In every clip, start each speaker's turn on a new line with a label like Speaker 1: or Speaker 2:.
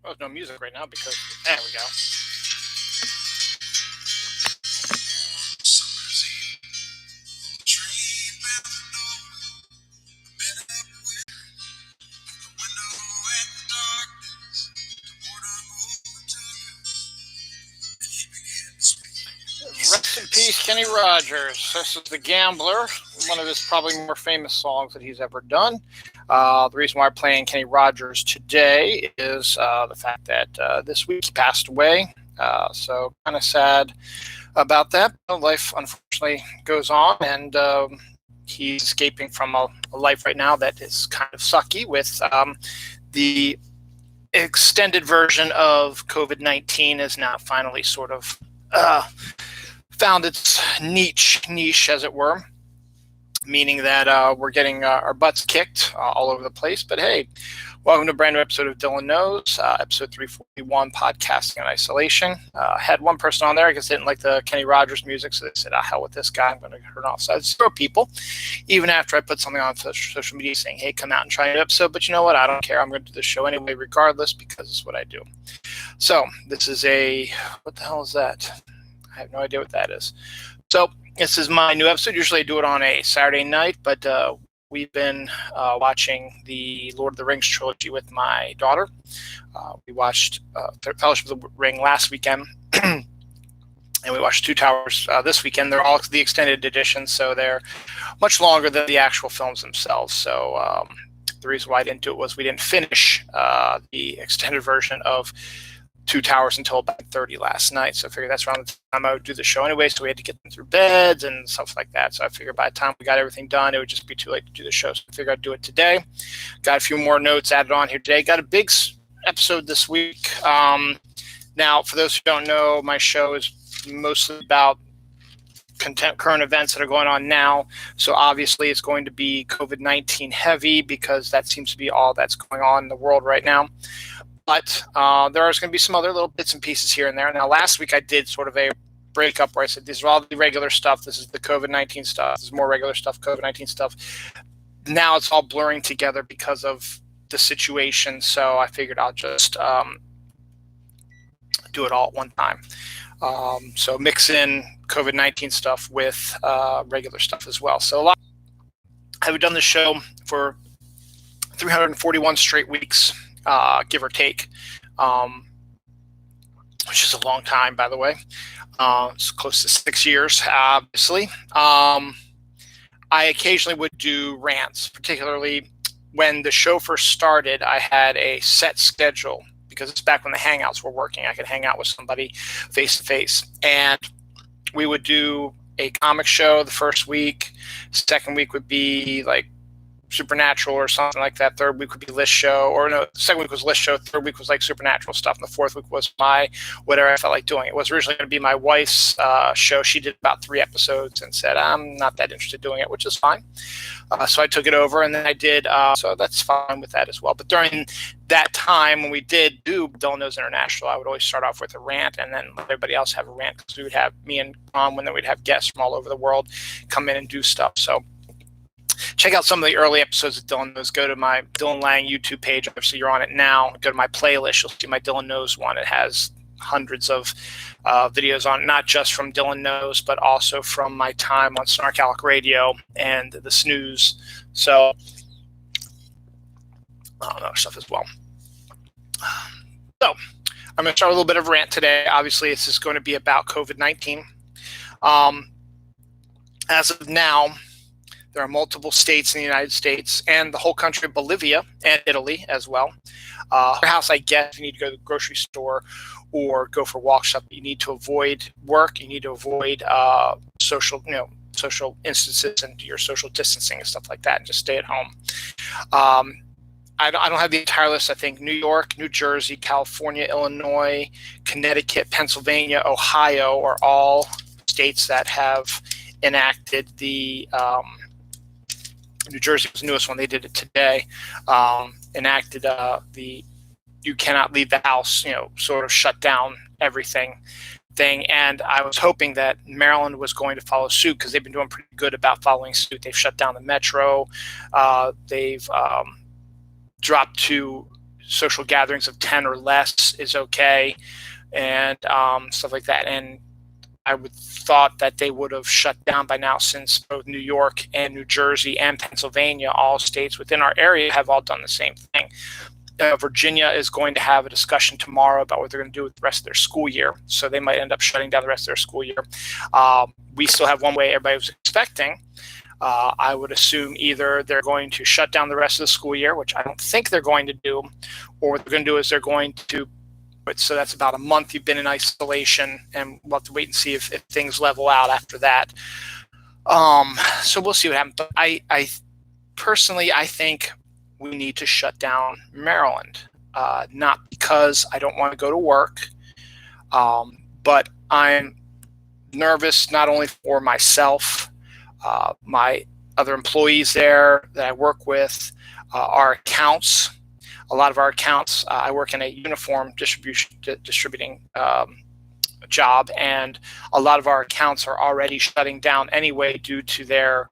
Speaker 1: Well, there's no music right now because there we go. Rest in peace, Kenny Rogers. This is The Gambler, one of his probably more famous songs that he's ever done. The reason why I'm playing Kenny Rogers today is the fact that this week he passed away. So kind of sad about that. Life unfortunately goes on, and he's escaping from a life right now that is kind of sucky with the extended version of COVID-19 is now finally sort of found its niche, as it were, meaning that we're getting our butts kicked all over the place. But hey, welcome to a brand new episode of Dylan Knows, episode 341, Podcasting in Isolation. Had one person on there, I guess they didn't like the Kenny Rogers music, so they said, hell with this guy, I'm going to turn off. So I zero people, even after I put something on social media saying, hey, come out and try an episode. But you know what? I don't care. I'm going to do the show anyway, regardless, because it's what I do. So this is what the hell is that? I have no idea what that is. So this is my new episode. Usually I do it on a Saturday night, but we've been watching the Lord of the Rings trilogy with my daughter. We watched Fellowship of the Ring last weekend, and we watched Two Towers this weekend. They're all the extended editions, so they're much longer than the actual films themselves. So the reason why I didn't do it was we didn't finish the extended version of Two Towers until about 30 last night. So I figured that's around the time I would do the show anyway. So we had to get them through beds and stuff like that. So I figured by the time we got everything done, it would just be too late to do the show. So I figured I'd do it today. Got a few more notes added on here today. Got a big episode this week. Now, for those who don't know, my show is mostly about current events that are going on now. So obviously it's going to be COVID-19 heavy because that seems to be all that's going on in the world right now. But there is going to be some other little bits and pieces here and there. Now, last week I did sort of a breakup where I said, these are all the regular stuff. This is the COVID-19 stuff. This is more regular stuff, COVID-19 stuff. Now it's all blurring together because of the situation. So I figured I'll just do it all at one time. So mix in COVID-19 stuff with regular stuff as well. So I've done this show for 341 straight weeks. Give or take, which is a long time, by the way. It's close to 6 years, obviously. I occasionally would do rants, particularly when the show first started. I had a set schedule because it's back when the Hangouts were working. I could hang out with somebody face to face, and we would do a comic show the first week. Second week would be like Supernatural or something like that. Third week would be List Show, or no, second week was List Show. Third week was like Supernatural stuff, and the fourth week was my whatever I felt like doing. It was originally going to be my wife's show. She did about 3 episodes and said, I'm not that interested in doing it, which is fine. So I took it over, and then I did, so that's fine with that as well. But during that time when we did do Dylan Knows International, I would always start off with a rant and then let everybody else have a rant, because we would have me and Tom, and then we'd have guests from all over the world come in and do stuff. So check out some of the early episodes of Dylan Knows. Go to my Dylan Lang YouTube page. Obviously, you're on it now. Go to my playlist. You'll see my Dylan Knows one. It has hundreds of videos on it, not just from Dylan Knows, but also from my time on Snarkalic Radio and the Snooze. So, other stuff as well. So, I'm going to start with a little bit of rant today. Obviously, this is going to be about COVID-19. As of now, there are multiple states in the United States and the whole country of Bolivia and Italy as well. Your house, I guess, you need to go to the grocery store or go for walk stuff. You need to avoid work. You need to avoid social instances and your social distancing and stuff like that, and just stay at home. I don't have the entire list. I think New York, New Jersey, California, Illinois, Connecticut, Pennsylvania, Ohio are all states that have enacted the New Jersey was the newest one. They did it today. Enacted the you cannot leave the house, sort of shut down everything thing. And I was hoping that Maryland was going to follow suit, because they've been doing pretty good about following suit. They've shut down the metro. They've dropped to social gatherings of 10 or less is okay, and stuff like that. And I would thought that they would have shut down by now, since both New York and New Jersey and Pennsylvania, all states within our area, have all done the same thing. Virginia is going to have a discussion tomorrow about what they're going to do with the rest of their school year. So they might end up shutting down the rest of their school year. We still have one way everybody was expecting. I would assume either they're going to shut down the rest of the school year, which I don't think they're going to do, or what they're going to do is they're going to, so that's about a month you've been in isolation, and we'll have to wait and see if things level out after that. So we'll see what happens. But I personally, I think we need to shut down Maryland, not because I don't want to go to work, but I'm nervous not only for myself, my other employees there that I work with, our accounts. A lot of our accounts, I work in a uniform distributing job, and a lot of our accounts are already shutting down anyway due to their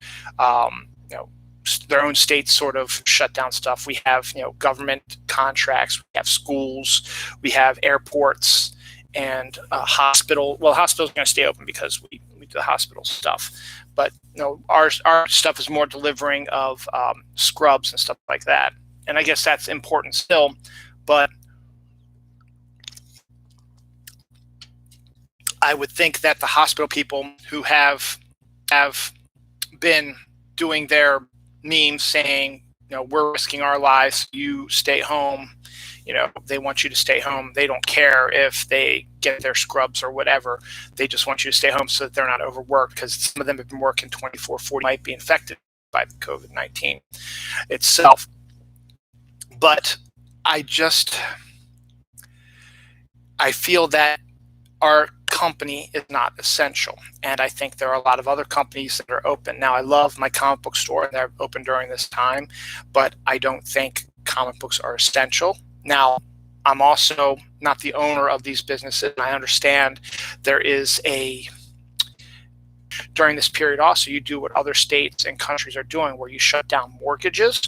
Speaker 1: their own states sort of shut down stuff. We have government contracts, we have schools, we have airports, and hospital. Well, hospitals are going to stay open because we do the hospital stuff, but our stuff is more delivering of scrubs and stuff like that. And I guess that's important still, but I would think that the hospital people who have been doing their memes saying, we're risking our lives, you stay home, they want you to stay home. They don't care if they get their scrubs or whatever. They just want you to stay home so that they're not overworked, because some of them have been working 24/40, might be infected by COVID-19 itself. But I feel that our company is not essential, and I think there are a lot of other companies that are open. Now, I love my comic book store, and they're open during this time, but I don't think comic books are essential. Now, I'm also not the owner of these businesses, and I understand there is during this period also, you do what other states and countries are doing, where you shut down mortgages,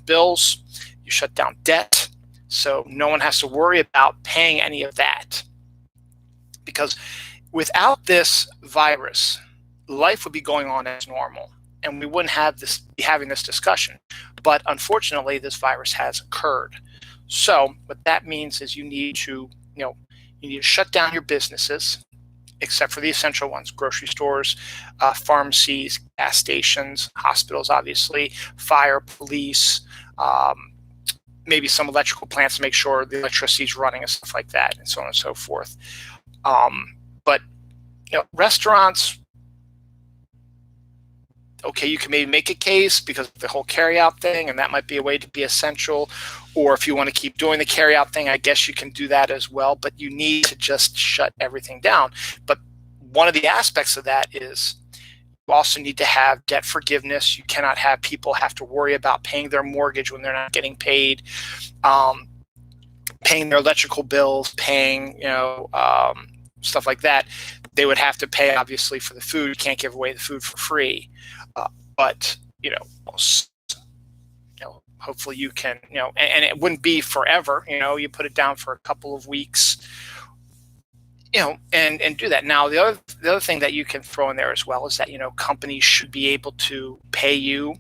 Speaker 1: bills, you shut down debt, so no one has to worry about paying any of that. Because without this virus, life would be going on as normal, and we wouldn't be having this discussion. But unfortunately, this virus has occurred. So what that means is you need to shut down your businesses, except for the essential ones: grocery stores, pharmacies, gas stations, hospitals, obviously, fire, police, maybe some electrical plants to make sure the electricity is running and stuff like that, and so on and so forth. But restaurants, okay, you can maybe make a case because of the whole carryout thing, and that might be a way to be essential. Or if you want to keep doing the carryout thing, I guess you can do that as well. But you need to just shut everything down. But one of the aspects of that is you also need to have debt forgiveness. You cannot have people have to worry about paying their mortgage when they're not getting paid, paying their electrical bills, paying stuff like that. They would have to pay, obviously, for the food. You can't give away the food for free. But hopefully you can, and it wouldn't be forever. You put it down for a couple of weeks, and do that. Now, the other thing that you can throw in there as well is that companies should be able to pay you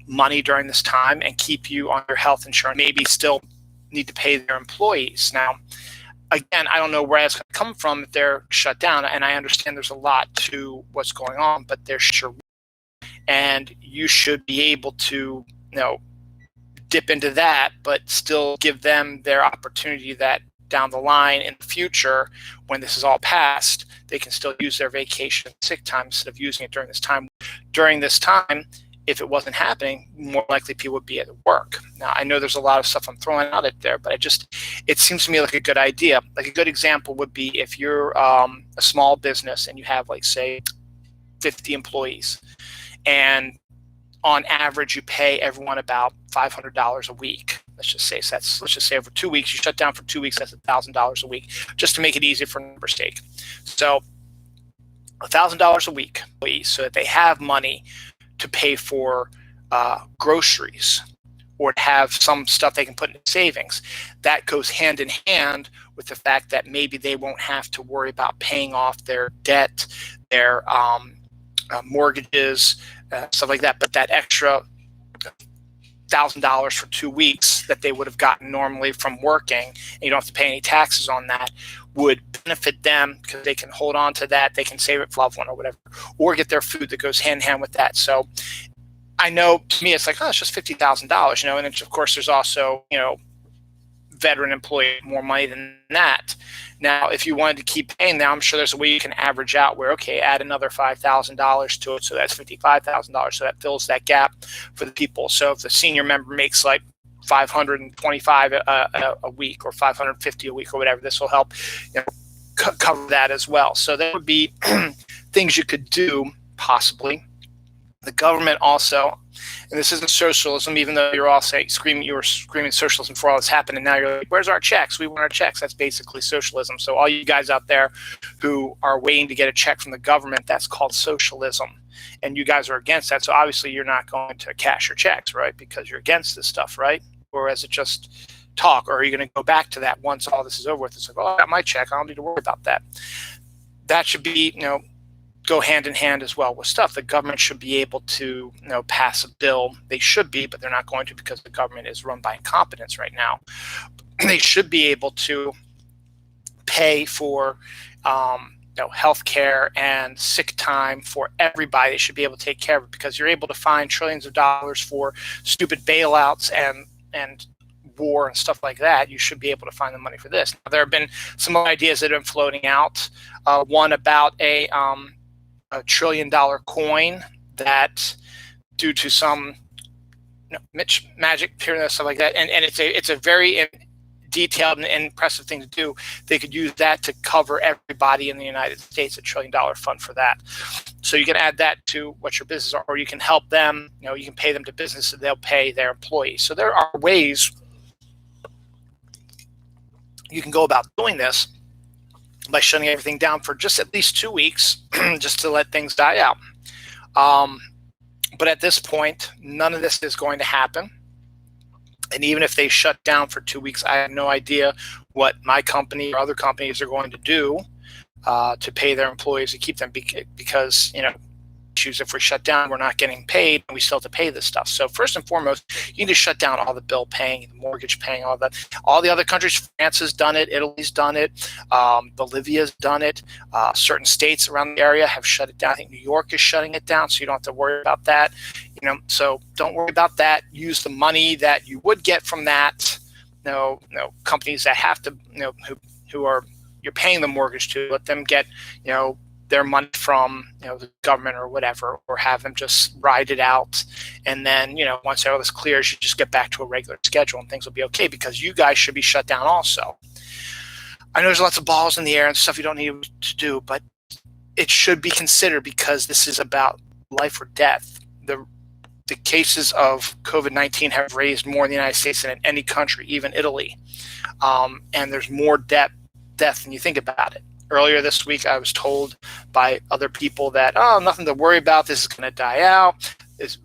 Speaker 1: money during this time and keep you on your health insurance. Maybe still need to pay their employees. Now, again, I don't know where that's going to come from if they're shut down, and I understand there's a lot to what's going on, but there sure, and you should be able to dip into that, but still give them their opportunity that down the line in the future, when this is all passed, they can still use their vacation and sick time instead of using it during this time. During this time, if it wasn't happening, more likely people would be at work. Now, I know there's a lot of stuff I'm throwing out there, but it seems to me like a good idea. Like a good example would be if you're a small business and you have, like, say, 50 employees, and on average you pay everyone about $500 a week. Let's just say over 2 weeks, you shut down for 2 weeks, that's $1,000 a week, just to make it easy for number sake. So $1,000 a week, so that they have money to pay for groceries, or to have some stuff they can put in savings. That goes hand in hand with the fact that maybe they won't have to worry about paying off their debt, their mortgages, stuff like that. But that extra $1,000 for 2 weeks that they would have gotten normally from working, and you don't have to pay any taxes on that, would benefit them because they can hold on to that. They can save it for a loved one or whatever, or get their food that goes hand in hand with that. So I know to me, it's like, oh, it's just $50,000, and then of course there's also, veteran employee more money than that. Now, if you wanted to keep paying them, I'm sure there's a way you can average out where, okay, add another $5,000 to it, so that's $55,000. So that fills that gap for the people. So if the senior member makes like $525 a week or $550 a week or whatever, this will help cover that as well. So there would be things you could do possibly. The government also, and this isn't socialism, even though you're all you were screaming socialism before all this happened, and now you're like, where's our checks? We want our checks. That's basically socialism. So all you guys out there who are waiting to get a check from the government, that's called socialism. And you guys are against that. So obviously you're not going to cash your checks, right? Because you're against this stuff, right? Or is it just talk? Or are you going to go back to that once all this is over with? It's like, oh, I got my check. I don't need to worry about that. That should be, go hand in hand as well with stuff. The government should be able to, pass a bill. They should be, but they're not going to because the government is run by incompetence right now. They should be able to pay for, health care and sick time for everybody. They should be able to take care of it because you're able to find trillions of dollars for stupid bailouts and war and stuff like that. You should be able to find the money for this. Now, there have been some ideas that have been floating out. One about a $1 trillion coin that, due to some magic period and stuff like that, and it's a very detailed and impressive thing to do. They could use that to cover everybody in the United States, $1 trillion fund for that. So you can add that to what your business are, or you can help them. You can pay them to business, and they'll pay their employees. So there are ways you can go about doing this by shutting everything down for just at least 2 weeks, just to let things die out. But at this point, none of this is going to happen. And even if they shut down for 2 weeks, I have no idea what my company or other companies are going to do to pay their employees to keep them, because issues. If we shut down, we're not getting paid, and we still have to pay this stuff. So first and foremost, you need to shut down all the bill paying, the mortgage paying, all that. All the other countries, France has done it, Italy's done it, Bolivia's done it. Certain states around the area have shut it down. I think New York is shutting it down, so you don't have to worry about that. So don't worry about that. Use the money that you would get from that. Companies that have to, who are you're paying the mortgage to, let them get, their money from the government or whatever, or have them just ride it out, and then once all this clears, you just get back to a regular schedule and things will be okay, because you guys should be shut down also. I know there's lots of balls in the air and stuff you don't need to do, but it should be considered, because this is about life or death. The cases of COVID-19 have raised more in the United States than in any country, even Italy, and there's more death than you think about it. Earlier this week, I was told by other people that, nothing to worry about. This is going to die out. It's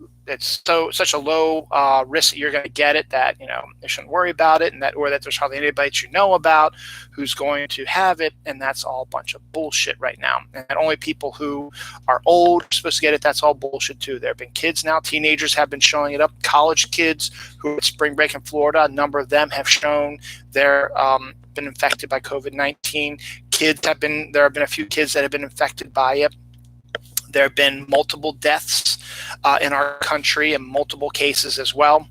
Speaker 1: such a low risk that you're going to get it that they shouldn't worry about it, and that there's hardly anybody that you know about who's going to have it, and that's all a bunch of bullshit right now. And only people who are old are supposed to get it. That's all bullshit too. There have been kids now, teenagers have been showing it up. College kids who are at spring break in Florida, a number of them have shown they're been infected by COVID-19. There have been a few kids that have been infected by it. There have been multiple deaths in our country, and multiple cases as well.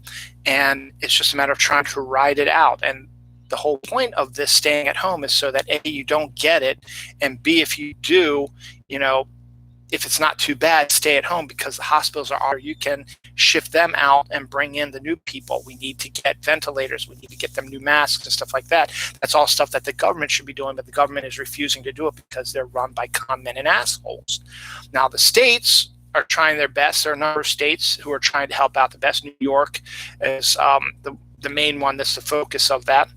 Speaker 1: And it's just a matter of trying to ride it out. And the whole point of this staying at home is so that A, you don't get it, and B, if you do, if it's not too bad, stay at home, because the hospitals are, you can shift them out and bring in the new people. We need to get ventilators. We need to get them new masks and stuff like that. That's all stuff that the government should be doing, but the government is refusing to do it because they're run by con men and assholes. Now, the states are trying their best. There are a number of states who are trying to help out the best. New York is the main one that's the focus of that.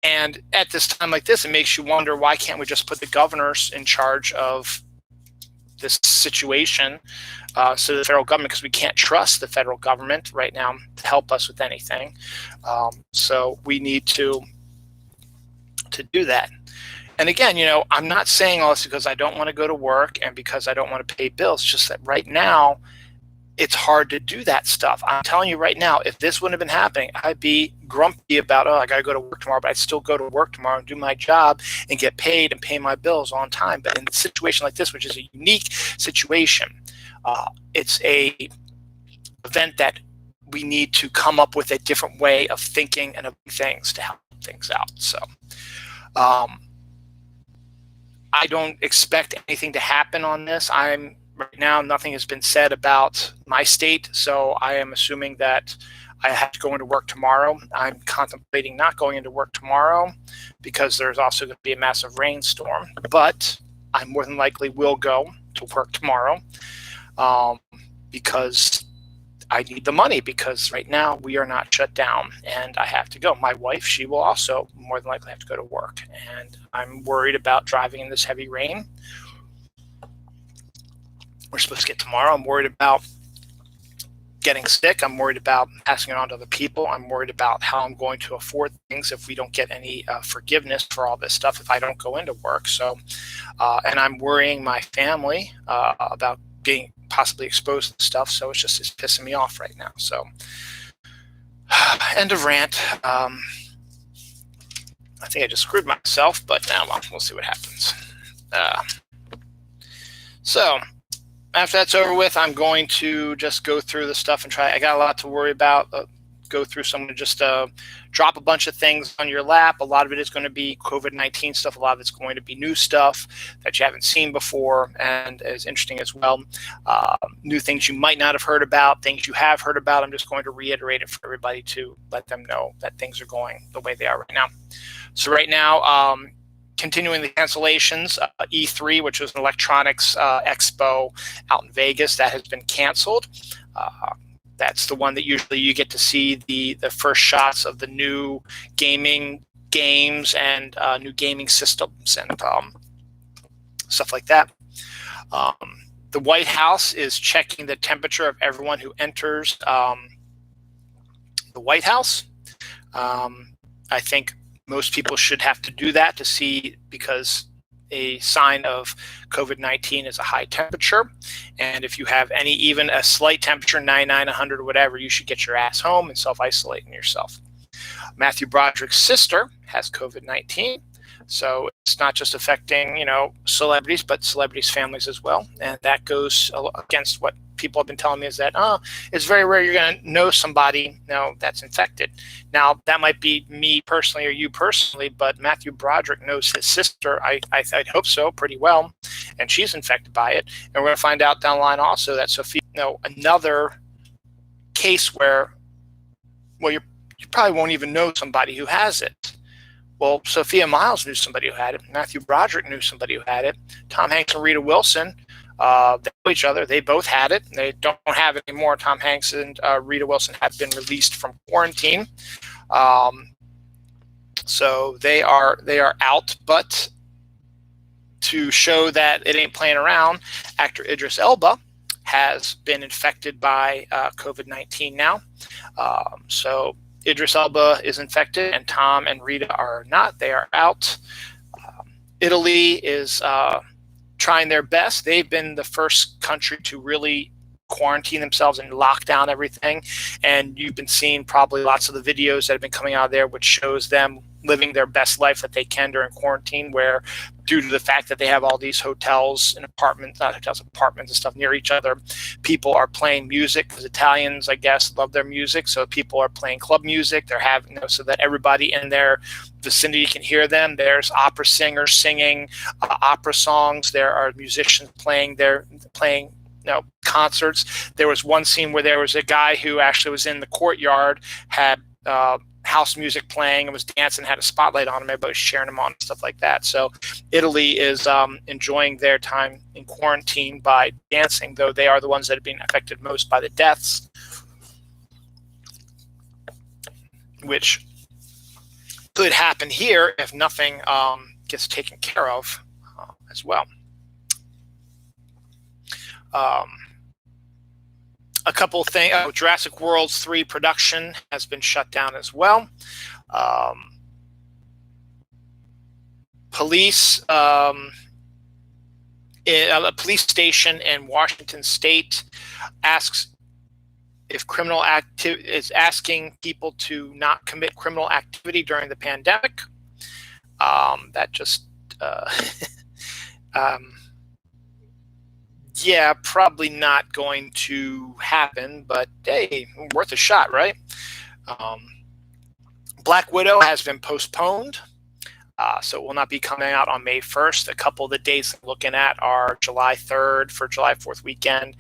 Speaker 1: And at this time like this, it makes you wonder, why can't we just put the governors in charge of this situation to the federal government, because we can't trust the federal government right now to help us with anything. So we need to do that. And again, I'm not saying all this because I don't want to go to work and because I don't want to pay bills. It's just that right now, it's hard to do that stuff. I'm telling you right now, if this wouldn't have been happening, I'd be grumpy about, I got to go to work tomorrow, but I'd still go to work tomorrow and do my job and get paid and pay my bills on time. But in a situation like this, which is a unique situation, it's a event that we need to come up with a different way of thinking and of things to help things out. So I don't expect anything to happen on this. Right now, nothing has been said about my state, so I am assuming that I have to go into work tomorrow. I'm contemplating not going into work tomorrow because there's also going to be a massive rainstorm, but I more than likely will go to work tomorrow because I need the money, because right now we are not shut down and I have to go. My wife, she will also more than likely have to go to work, and I'm worried about driving in this heavy rain. We're supposed to get tomorrow. I'm worried about getting sick. I'm worried about passing it on to other people. I'm worried about how I'm going to afford things if we don't get any forgiveness for all this stuff if I don't go into work. So, and I'm worrying my family about being possibly exposed to stuff. So it's pissing me off right now. So, end of rant. I think I just screwed myself, but now we'll see what happens. So after that's over with, I'm going to just go through the stuff and try. I got a lot to worry about. Go through some, just drop a bunch of things on your lap. A lot of it is going to be COVID-19 stuff. A lot of it's going to be new stuff that you haven't seen before and is interesting as well. New things you might not have heard about, things you have heard about. I'm just going to reiterate it for everybody to let them know that things are going the way they are right now. So right now, continuing the cancellations, E3, which was an electronics expo out in Vegas, that has been canceled. That's the one that usually you get to see the first shots of the new games and new gaming systems and stuff like that. The White House is checking the temperature of everyone who enters the White House. I think most people should have to do that to see, because a sign of COVID-19 is a high temperature. And if you have even a slight temperature, 99, 100, whatever, you should get your ass home and self-isolating yourself. Matthew Broderick's sister has COVID-19. So it's not just affecting, celebrities, but celebrities' families as well. And that goes against what people have been telling me, is that, it's very rare you're going to know somebody that's infected. Now, that might be me personally or you personally, but Matthew Broderick knows his sister, I'd hope so, pretty well, and she's infected by it. And we're going to find out down the line also that Sophia, another case where, you probably won't even know somebody who has it. Well, Sophia Myles knew somebody who had it. Matthew Broderick knew somebody who had it. Tom Hanks and Rita Wilson, they know each other. They both had it. They don't have it anymore. Tom Hanks and Rita Wilson have been released from quarantine, so they are out. But to show that it ain't playing around, actor Idris Elba has been infected by COVID-19 now. So Idris Elba is infected, and Tom and Rita are not. They are out. Italy is trying their best. They've been the first country to really quarantine themselves and lock down everything. And you've been seeing probably lots of the videos that have been coming out of there, which shows them living their best life that they can during quarantine, where due to the fact that they have all these hotels and apartments and stuff near each other, people are playing music, because Italians, I guess, love their music. So people are playing club music. They're having, so that everybody in their vicinity can hear them. There's opera singers singing opera songs. There are musicians playing concerts. There was one scene where there was a guy who actually was in the courtyard, had house music playing and was dancing, had a spotlight on him. Everybody was cheering him on and stuff like that. So Italy is enjoying their time in quarantine by dancing, though they are the ones that are being affected most by the deaths, which could happen here if nothing gets taken care of as well. A couple of things. Jurassic World 3 production has been shut down as well. Police, a police station in Washington State is asking people to not commit criminal activity during the pandemic. That just, yeah, probably not going to happen, but hey, worth a shot, right? Black Widow has been postponed, so it will not be coming out on May 1st. A couple of the dates I'm looking at are July 3rd for July 4th weekend,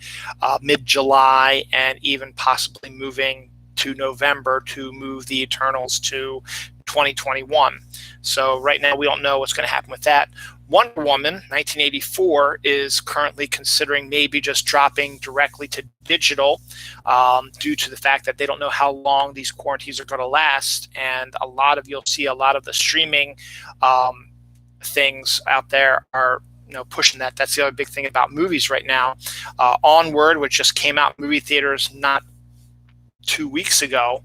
Speaker 1: mid-July, and even possibly moving to November to move the Eternals to 2021. So right now we don't know what's going to happen with that. Wonder Woman 1984 is currently considering maybe just dropping directly to digital due to the fact that they don't know how long these quarantines are going to last, and you'll see a lot of the streaming things out there are pushing that. That's the other big thing about movies right now. Onward, which just came out in movie theaters not 2 weeks ago,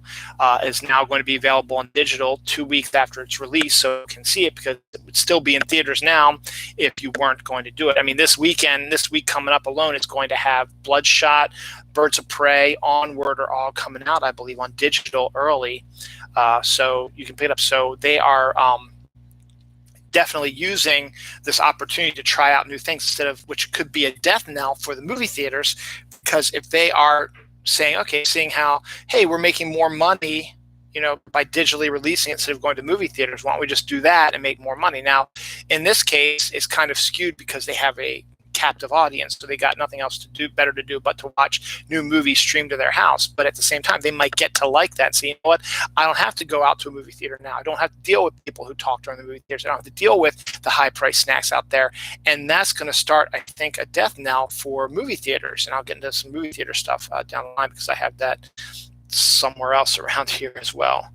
Speaker 1: is now going to be available on digital 2 weeks after its release, so you can see it, because it would still be in theaters now if you weren't going to do it. I mean, this week coming up alone, it's going to have Bloodshot, Birds of Prey, Onward are all coming out, I believe, on digital early, so you can pick it up. So they are definitely using this opportunity to try out new things, which could be a death knell for the movie theaters, because if they are seeing how, hey, we're making more money, by digitally releasing it instead of going to movie theaters, why don't we just do that and make more money? Now, in this case, it's kind of skewed because they have a captive audience, so they got nothing else better to do but to watch new movies streamed to their house. But at the same time, they might get to like that and say, you know what, I don't have to go out to a movie theater now. I don't have to deal with people who talk during the movie theaters. I don't have to deal with the high price snacks out there. And that's going to start, I think, a death knell for movie theaters. And I'll get into some movie theater stuff down the line, because I have that somewhere else around here as well.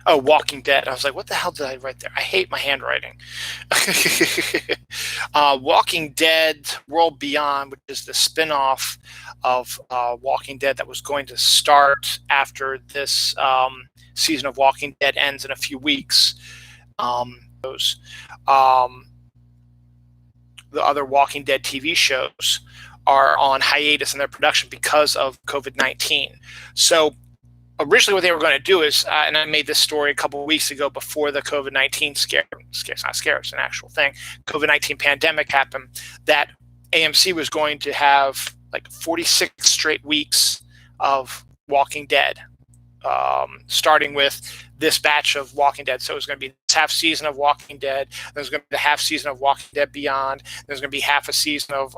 Speaker 1: Oh, Walking Dead. I was like, what the hell did I write there? I hate my handwriting. Walking Dead World Beyond, which is the spin-off of Walking Dead that was going to start after this season of Walking Dead ends in a few weeks. The other Walking Dead TV shows are on hiatus in their production because of COVID-19. So originally what they were going to do is, and I made this story a couple of weeks ago before the COVID-19 it's an actual thing, COVID-19 pandemic happened, that AMC was going to have like 46 straight weeks of Walking Dead, starting with this batch of Walking Dead. So it was going to be this half season of Walking Dead, there's going to be the half season of Walking Dead Beyond, there's going to be half a season of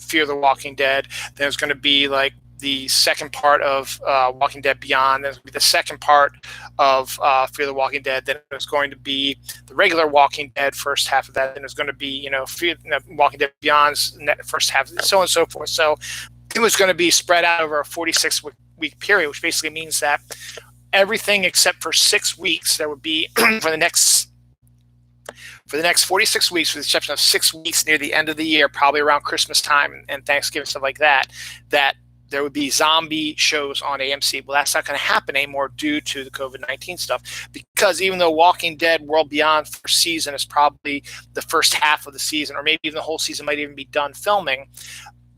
Speaker 1: Fear the Walking Dead, there's going to be like the second part of Walking Dead Beyond, there's going to be the second part of Fear the Walking Dead, then there's going to be the regular Walking Dead first half of that, then there's going to be Walking Dead Beyond's first half, so on and so forth. So it was going to be spread out over a 46-week period, which basically means that everything except for 6 weeks, there would be for the next 46 weeks, with the exception of 6 weeks near the end of the year, probably around Christmas time and Thanksgiving, stuff like that, that there would be zombie shows on AMC. Well, that's not going to happen anymore due to the COVID-19 stuff, because even though Walking Dead World Beyond first season is probably the first half of the season, or maybe even the whole season might even be done filming,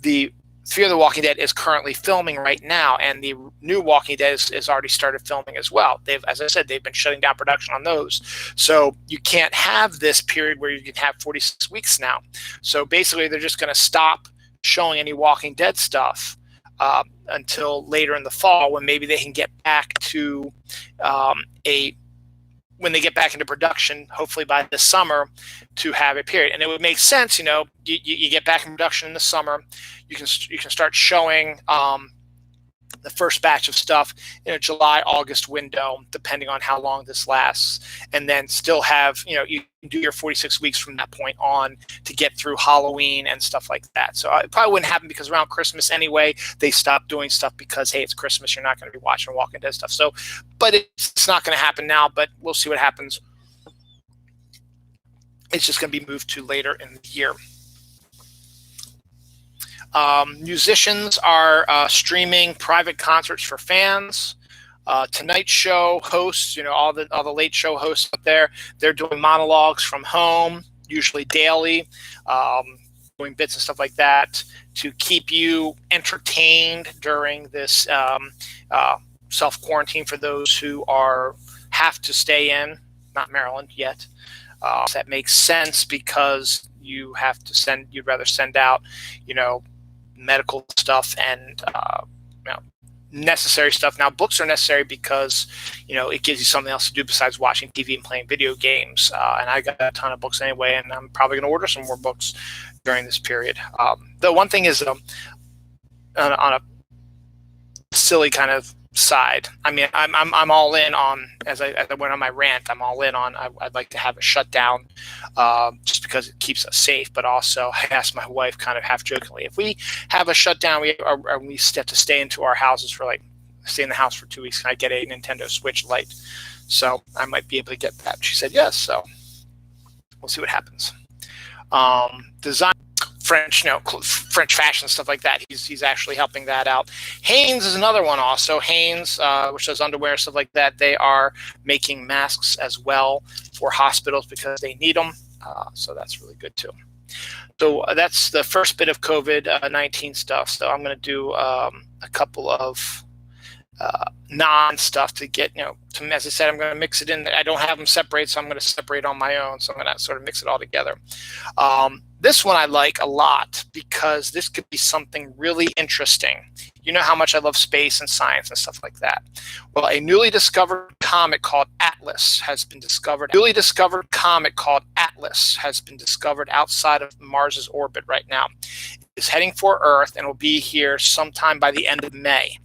Speaker 1: the Fear the Walking Dead is currently filming right now, and the new Walking Dead is already started filming as well. As I said, they've been shutting down production on those. So you can't have this period where you can have 46 weeks now. So basically, they're just going to stop showing any Walking Dead stuff until later in the fall, when maybe they can get back to when they get back into production, hopefully by this summer, to have a period. And it would make sense, you get back in production in the summer, you can start showing the first batch of stuff in a July, August window, depending on how long this lasts, and then still have, you can do your 46 weeks from that point on to get through Halloween and stuff like that. So it probably wouldn't happen, because around Christmas anyway, they stopped doing stuff because, hey, it's Christmas, you're not going to be watching Walking Dead stuff. So, but it's not going to happen now, but we'll see what happens It's just going to be moved to later in the year. Musicians are streaming private concerts for fans. Tonight Show hosts, all the late show hosts up there, they're doing monologues from home, usually daily, doing bits and stuff like that to keep you entertained during this self-quarantine for those who have to stay in, not Maryland yet. That makes sense because you'd rather send out, medical stuff and necessary stuff. Now, books are necessary because, it gives you something else to do besides watching TV and playing video games. And I got a ton of books anyway, and I'm probably going to order some more books during this period. The one thing is, on a silly kind of side, I mean, I'm all in on, as I went on my rant, I'm all in on, I'd like to have a shutdown, just because it keeps us safe. But also, I asked my wife kind of half jokingly, if we have a shutdown, we have to stay into our houses stay in the house for 2 weeks, can I get a Nintendo Switch Lite? So I might be able to get that. She said yes. So we'll see what happens. Design. French fashion, stuff like that. He's actually helping that out. Hanes is another one also. Hanes, which does underwear, stuff like that. They are making masks as well for hospitals because they need them. So that's really good too. So that's the first bit of COVID-19 stuff. So I'm going to do a couple of non-stuff to get, as I said, I'm going to mix it in. I don't have them separate, so I'm going to separate on my own. So I'm going to sort of mix it all together. This one I like a lot because this could be something really interesting. You know how much I love space and science and stuff like that. Well, a newly discovered comet called Atlas has been discovered. Has been discovered outside of Mars's orbit right now. It is heading for Earth and will be here sometime by the end of May.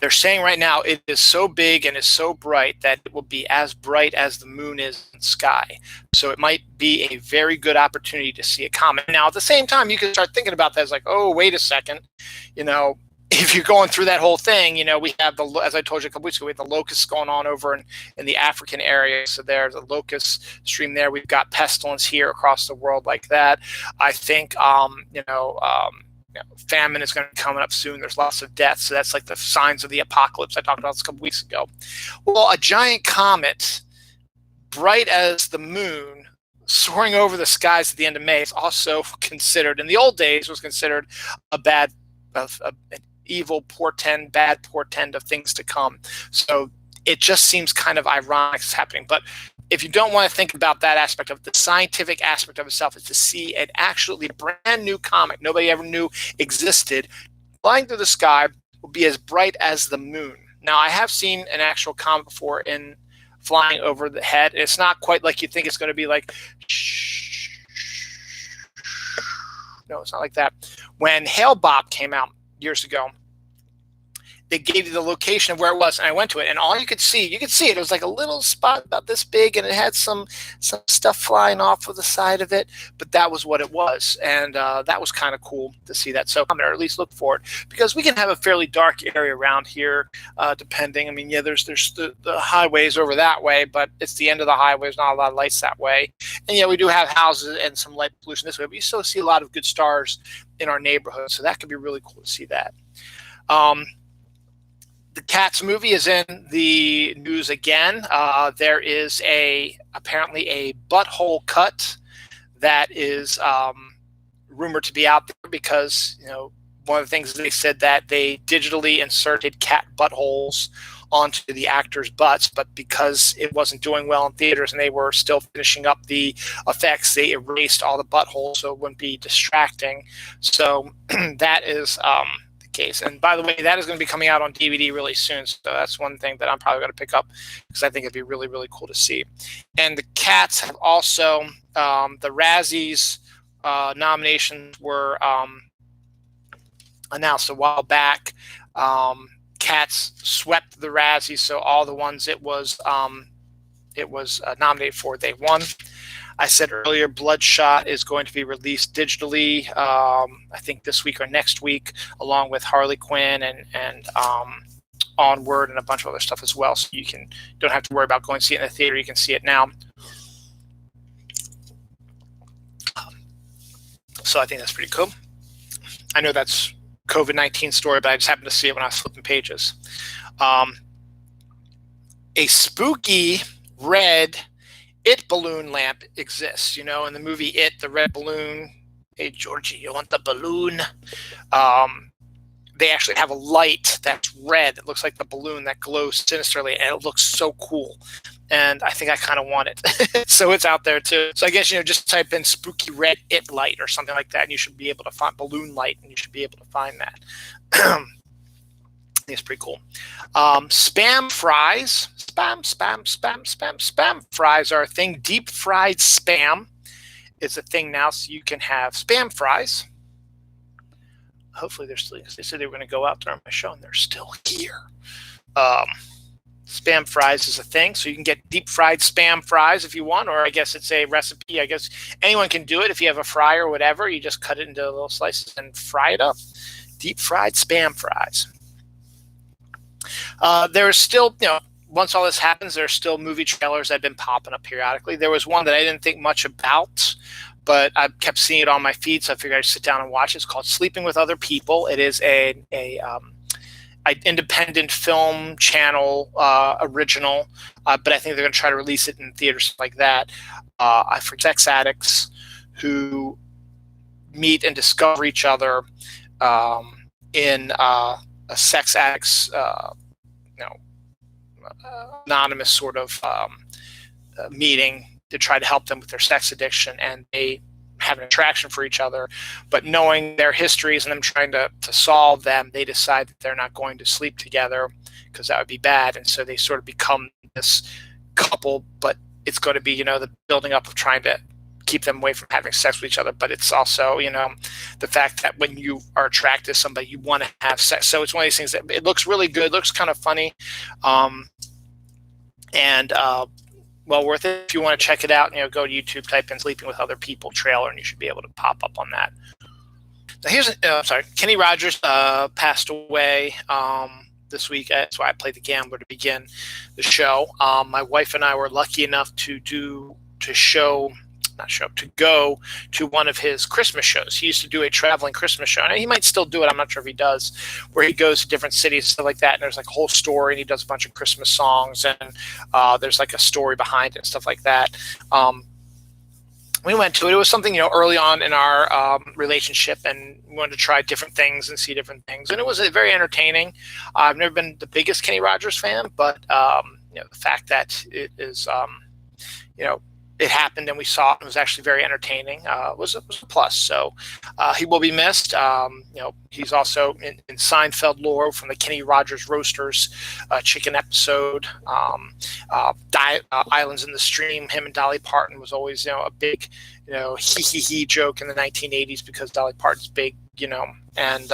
Speaker 1: They're saying right now it is so big and is so bright that it will be as bright as the moon is in the sky. So it might be a very good opportunity to see a comet. Now, at the same time, you can start thinking about that as like, oh, wait a second. If you're going through that whole thing, we have as I told you a couple weeks ago, we have the locusts going on over in the African area. So there's a locust stream there. We've got pestilence here across the world like that. I think, famine is going to be coming up soon. There's lots of deaths. So that's like the signs of the apocalypse I talked about this a couple weeks ago. Well, a giant comet, bright as the moon, soaring over the skies at the end of May is also considered, in the old days, was considered an evil portend, bad portend of things to come. So it just seems kind of ironic it's happening. But if you don't want to think about that aspect of it, the scientific aspect of itself is to see an actually brand new comet nobody ever knew existed flying through the sky will be as bright as the moon. Now, I have seen an actual comet before in flying over the head. It's not quite like you think it's going to be like, no, it's not like that. When Hale-Bopp came out years ago, they gave you the location of where it was, and I went to it, and all you could see it. It was like a little spot about this big, and it had some stuff flying off of the side of it, but that was what it was, and that was kind of cool to see that. So I'm going to at least look for it, because we can have a fairly dark area around here, depending. I mean, yeah, there's the highways over that way, but it's the end of the highway. There's not a lot of lights that way. And yeah, we do have houses and some light pollution this way, but you still see a lot of good stars in our neighborhood, so that could be really cool to see that. The Cats movie is in the news again. There is apparently a butthole cut that is rumored to be out there because, one of the things they said that they digitally inserted cat buttholes onto the actors' butts, but because it wasn't doing well in theaters and they were still finishing up the effects, they erased all the buttholes so it wouldn't be distracting. So that is case. And by the way, that is going to be coming out on DVD really soon. So that's one thing that I'm probably going to pick up because I think it'd be really, really cool to see. And the Cats have also, the Razzies nominations were announced a while back. Cats swept the Razzies, so all the ones it was nominated for, they won. I said earlier, Bloodshot is going to be released digitally, I think this week or next week, along with Harley Quinn and Onward and a bunch of other stuff as well. So you don't have to worry about going to see it in the theater. You can see it now. So I think that's pretty cool. I know that's COVID-19 story, but I just happened to see it when I was flipping pages. A spooky red It balloon lamp exists. In the movie It, the red balloon. Hey, Georgie, you want the balloon? They actually have a light that's red. It looks like the balloon that glows sinisterly, and it looks so cool. And I think I kind of want it. So it's out there too. So I guess, just type in spooky red It light or something like that, and you should be able to find balloon light, and you should be able to find that. I think it's pretty cool. Spam fries. Spam fries are a thing. Deep fried spam is a thing now, so you can have spam fries. Hopefully they're still, because they said they were going to go out during my show, and they're still here. Spam fries is a thing, so you can get deep fried spam fries if you want, or I guess it's a recipe. I guess anyone can do it. If you have a fryer or whatever, you just cut it into little slices and fry it up. Deep fried spam fries. There's still, once all this happens, there's still movie trailers that have been popping up periodically. There was one that I didn't think much about, but I kept seeing it on my feed, so I figured I'd sit down and watch it. It's called Sleeping with Other People. It is an independent film channel original, but I think they're going to try to release it in theaters like that. For sex addicts who meet and discover each other in a sex addicts, anonymous sort of meeting to try to help them with their sex addiction, and they have an attraction for each other, but knowing their histories and them trying to solve them, they decide that they're not going to sleep together because that would be bad, and so they sort of become this couple, but it's going to be, the building up of trying to keep them away from having sex with each other, but it's also, the fact that when you are attracted to somebody, you want to have sex. So it's one of these things that it looks really good, looks kind of funny, and well worth it. If you want to check it out, go to YouTube, type in Sleeping with Other People trailer, and you should be able to pop up on that. Now here's, Kenny Rogers passed away this week. That's why I played The Gambler to begin the show. My wife and I were lucky enough to go to one of his Christmas shows. He used to do a traveling Christmas show, and he might still do it. I'm not sure if he does, where he goes to different cities, stuff like that. And there's like a whole story, and he does a bunch of Christmas songs, and there's like a story behind it and stuff like that. We went to it. It was something, early on in our relationship, and we wanted to try different things and see different things. And it was very entertaining. I've never been the biggest Kenny Rogers fan, but the fact that it is, it happened and we saw it and it was actually very entertaining, was a plus. So he will be missed. He's also in Seinfeld lore from the Kenny Rogers Roasters chicken episode. Islands in the Stream, him and Dolly Parton was always, a big, he joke in the 1980s because Dolly Parton's big, and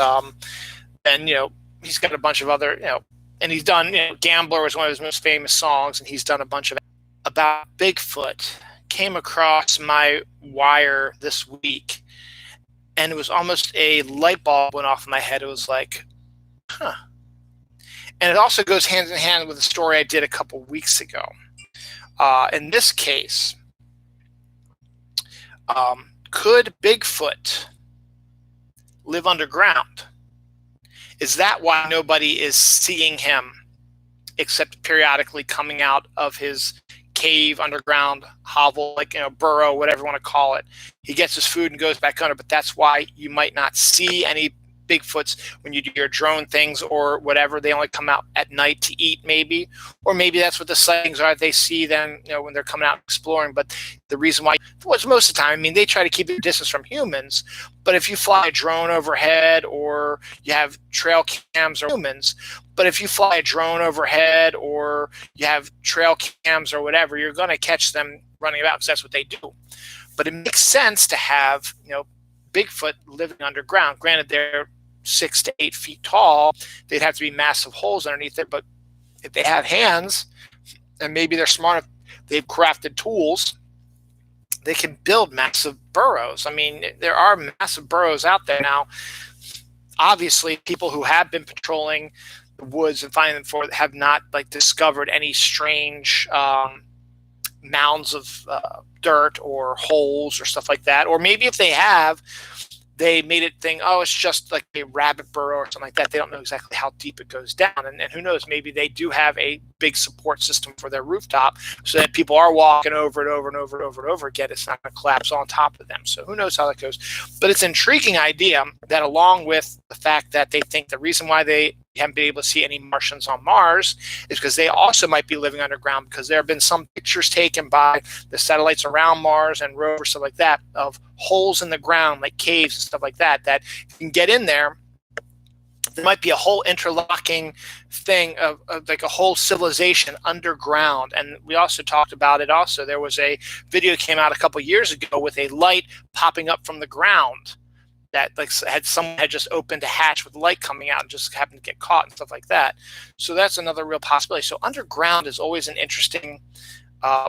Speaker 1: he's got a bunch of other, and he's done, Gambler was one of his most famous songs, and he's done a bunch of about Bigfoot. Came across my wire this week, and it was almost a light bulb went off in my head. It was like, huh. And it also goes hand in hand with a story I did a couple weeks ago. In this case, could Bigfoot live underground? Is that why nobody is seeing him except periodically coming out of his cave, underground hovel, burrow, whatever you want to call it? He gets his food and goes back under, but that's why you might not see any Bigfoots when you do your drone things or whatever. They only come out at night to eat, maybe, or maybe that's what the sightings are. They see them, when they're coming out exploring. But the reason why, most of the time, they try to keep their distance from humans. But if you fly a drone overhead, or you have trail cams or humans, but if you fly a drone overhead or you have trail cams or whatever, you're going to catch them running about because that's what they do. But it makes sense to have, Bigfoot living underground. Granted, they're 6 to 8 feet tall. They'd have to be massive holes underneath it. But if they have hands, and maybe they're smart enough, they've crafted tools, they can build massive burrows. There are massive burrows out there now. Obviously, people who have been patrolling the woods and finding them have not discovered any strange mounds of dirt or holes or stuff like that. Or maybe if they have, they made it think, oh, it's just like a rabbit burrow or something like that. They don't know exactly how deep it goes down. And who knows, maybe they do have a big support system for their rooftop so that people are walking over it over and over and over and over again. It's not going to collapse on top of them. So who knows how that goes. But it's an intriguing idea that, along with the fact that they think the reason why they haven't been able to see any Martians on Mars is because they also might be living underground, because there have been some pictures taken by the satellites around Mars and rovers, stuff like that, of holes in the ground, like caves and stuff like that, that you can get in there. There might be a whole interlocking thing of like a whole civilization underground. And we also talked about it also. There was a video that came out a couple years ago with a light popping up from the ground that like someone had just opened a hatch with light coming out and just happened to get caught and stuff like that. So that's another real possibility. So underground is always an interesting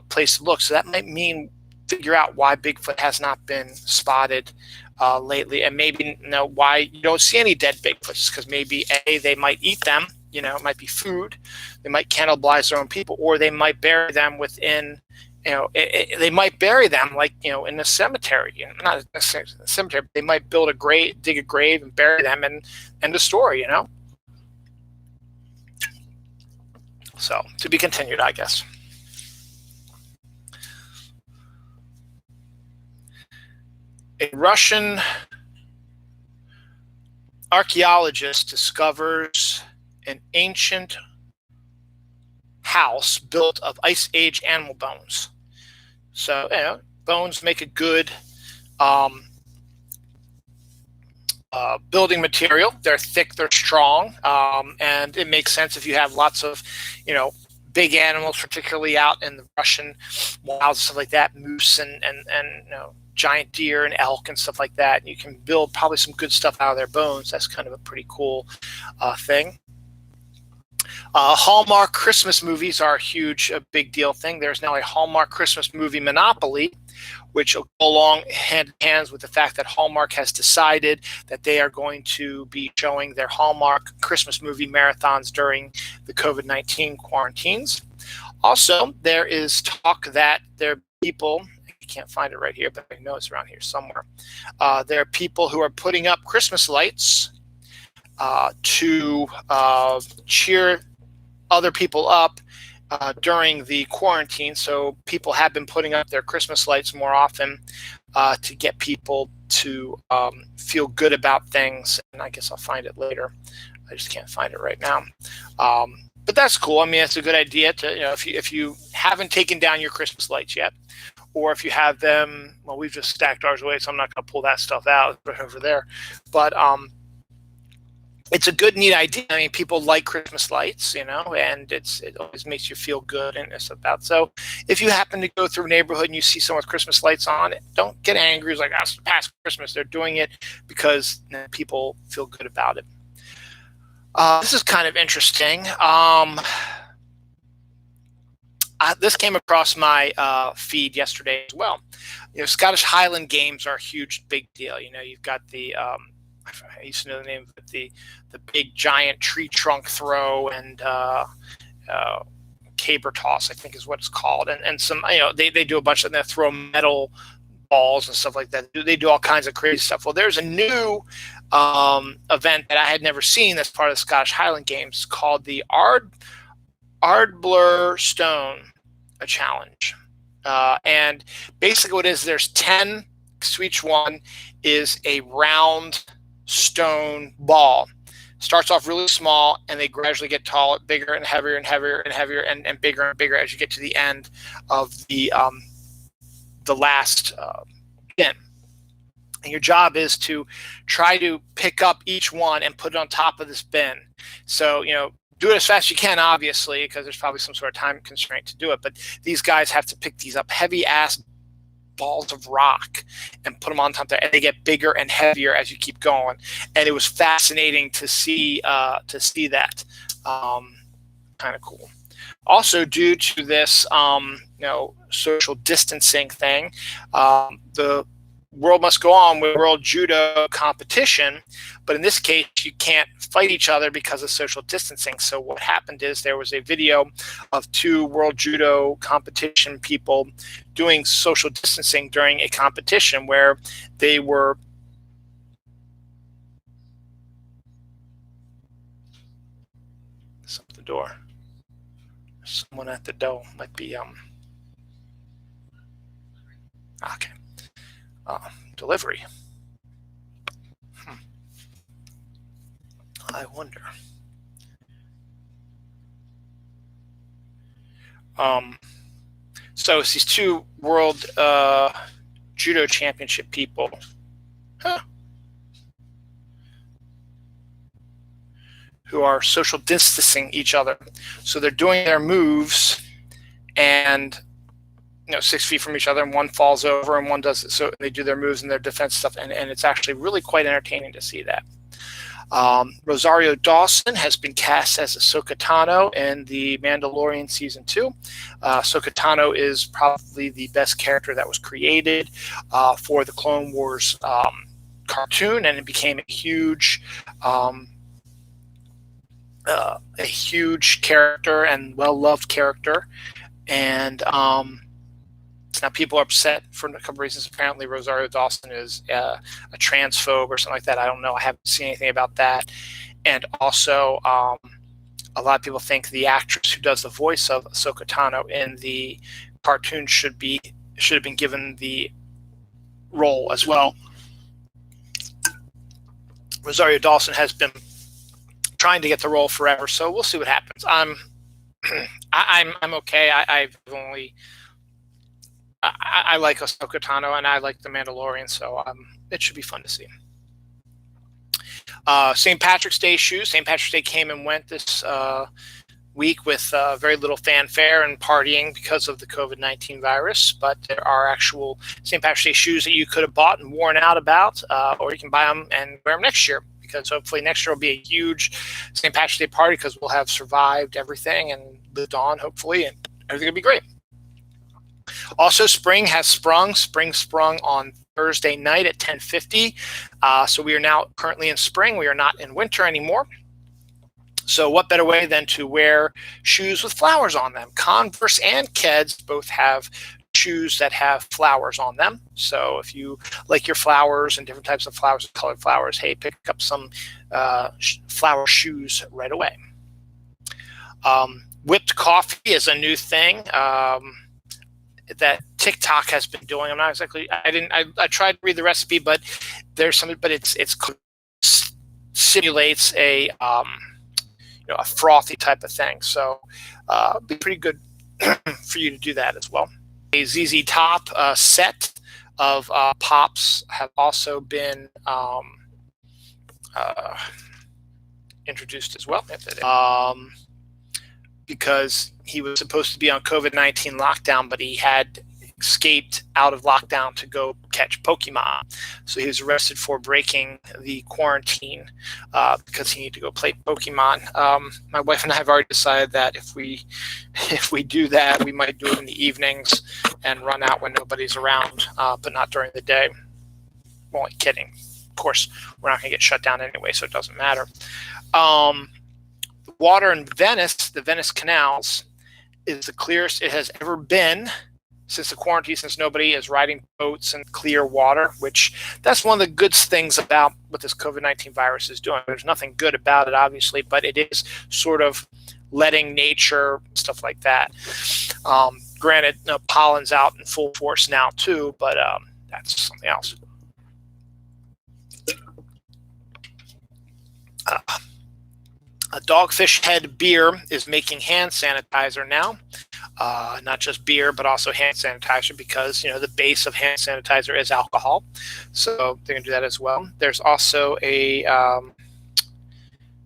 Speaker 1: place to look. So that might mean figure out why Bigfoot has not been spotted lately, and maybe why you don't see any dead Bigfoots, because maybe they might eat them. It might be food. They might cannibalize their own people, or they might bury them within. They might bury them in a cemetery. Not a cemetery, but they might build a grave, dig a grave, and bury them, and end the story. So to be continued, I guess. A Russian archaeologist discovers an ancient house built of Ice Age animal bones. So, bones make a good building material. They're thick, they're strong, and it makes sense if you have lots of, big animals, particularly out in the Russian wilds, stuff like that, moose and giant deer and elk and stuff like that. You can build probably some good stuff out of their bones. That's kind of a pretty cool thing. Hallmark Christmas movies are a big deal thing. There's now a Hallmark Christmas movie monopoly, which will go along hand in hand with the fact that Hallmark has decided that they are going to be showing their Hallmark Christmas movie marathons during the COVID-19 quarantines. Also, there is talk that there are people, I can't find it right here, but I know it's around here somewhere. There are people who are putting up Christmas lights to cheer other people up during the quarantine. So people have been putting up their Christmas lights more often to get people to feel good about things. And I guess I'll find it later. I just can't find it right now. But that's cool. I mean, it's a good idea to, if you haven't taken down your Christmas lights yet, or if you have them, well, we've just stacked ours away, so I'm not going to pull that stuff out right over there. But it's a good, neat idea. I mean, people like Christmas lights, and it always makes you feel good and it's about. So if you happen to go through a neighborhood and you see someone with Christmas lights on, don't get angry. It's like, it's past Christmas. They're doing it because people feel good about it. This is kind of interesting. This came across my feed yesterday as well. Scottish Highland Games are a huge, big deal. You've got the I used to know the name of it, the big giant tree trunk throw and caber toss, I think is what it's called, and some they do a bunch of them. They throw metal balls and stuff like that. They do all kinds of crazy stuff. Well, there's a new event that I had never seen that's part of the Scottish Highland Games called the Ardblour Stone Challenge. And basically what it is, there's 10, so each one is a round stone ball. Starts off really small, and they gradually get taller, bigger and heavier and heavier and heavier and bigger as you get to the end of the last bin. And your job is to try to pick up each one and put it on top of this bin. So, do it as fast as you can, obviously, because there's probably some sort of time constraint to do it. But these guys have to pick these up heavy-ass balls of rock and put them on top there, and they get bigger and heavier as you keep going. And it was fascinating to see that. Kind of cool. Also, due to this, social distancing thing, the world must go on with world judo competition, but in this case you can't fight each other because of social distancing. So what happened is there was a video of 2 world judo competition people doing social distancing during a competition where they were the door. Someone at the door might be okay. Delivery. I wonder. So it's these 2 world judo championship people. Who are social distancing each other. So they're doing their moves and 6 feet from each other, and one falls over and one does it. So they do their moves and their defense stuff, and it's actually really quite entertaining to see that. Rosario Dawson has been cast as Ahsoka Tano in The Mandalorian Season 2. Ahsoka Tano is probably the best character that was created for the Clone Wars cartoon, and it became a huge character and well-loved character. And now people are upset for a couple of reasons. Apparently Rosario Dawson is a transphobe or something like that. I don't know. I haven't seen anything about that. And also a lot of people think the actress who does the voice of Ahsoka Tano in the cartoon should have been given the role as well. Rosario Dawson has been trying to get the role forever, so we'll see what happens. I'm okay. I like Ahsoka Tano and I like The Mandalorian, so it should be fun to see. St. Patrick's Day shoes. St. Patrick's Day came and went this week with very little fanfare and partying because of the COVID-19 virus, but there are actual St. Patrick's Day shoes that you could have bought and worn out about, or you can buy them and wear them next year, because hopefully next year will be a huge St. Patrick's Day party because we'll have survived everything and lived on, hopefully, and everything will be great. Also, spring has sprung. Spring sprung on Thursday night at 10:50. So we are now currently in spring. We are not in winter anymore. So what better way than to wear shoes with flowers on them? Converse and Keds both have shoes that have flowers on them. So if you like your flowers and different types of flowers, colored flowers, hey, pick up some flower shoes right away. Whipped coffee is a new thing that TikTok has been doing. I'm not exactly. I tried to read the recipe, but there's something. But it simulates a a frothy type of thing. So it'd be pretty good for you to do that as well. A ZZ Top set of pops have also been introduced as well. Because he was supposed to be on COVID-19 lockdown, but he had escaped out of lockdown to go catch Pokemon. So he was arrested for breaking the quarantine because he needed to go play Pokemon. My wife and I have already decided that if we do that, we might do it in the evenings and run out when nobody's around, but not during the day. Well, only kidding. Of course, we're not going to get shut down anyway, so it doesn't matter. Water in Venice, the Venice canals, is the clearest it has ever been since the quarantine, since nobody is riding boats in clear water, which that's one of the good things about what this COVID-19 virus is doing. There's nothing good about it, obviously, but it is sort of letting nature, stuff like that. Granted, pollen's out in full force now too, but that's something else. Dogfish Head Beer is making hand sanitizer now. Not just beer, but also hand sanitizer, because the base of hand sanitizer is alcohol. So they're going to do that as well. There's also a,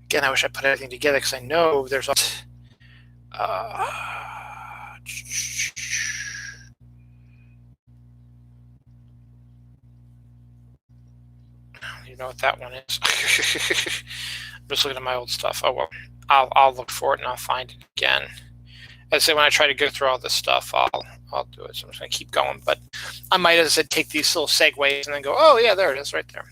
Speaker 1: again, I wish I put everything together because I know there's you know what that one is. I'm just looking at my old stuff. Oh well, I'll look for it and I'll find it again. I say when I try to go through all this stuff, I'll do it. So I'm just going to keep going. But I might, as I said, take these little segues and then go, oh, yeah, there it is right there.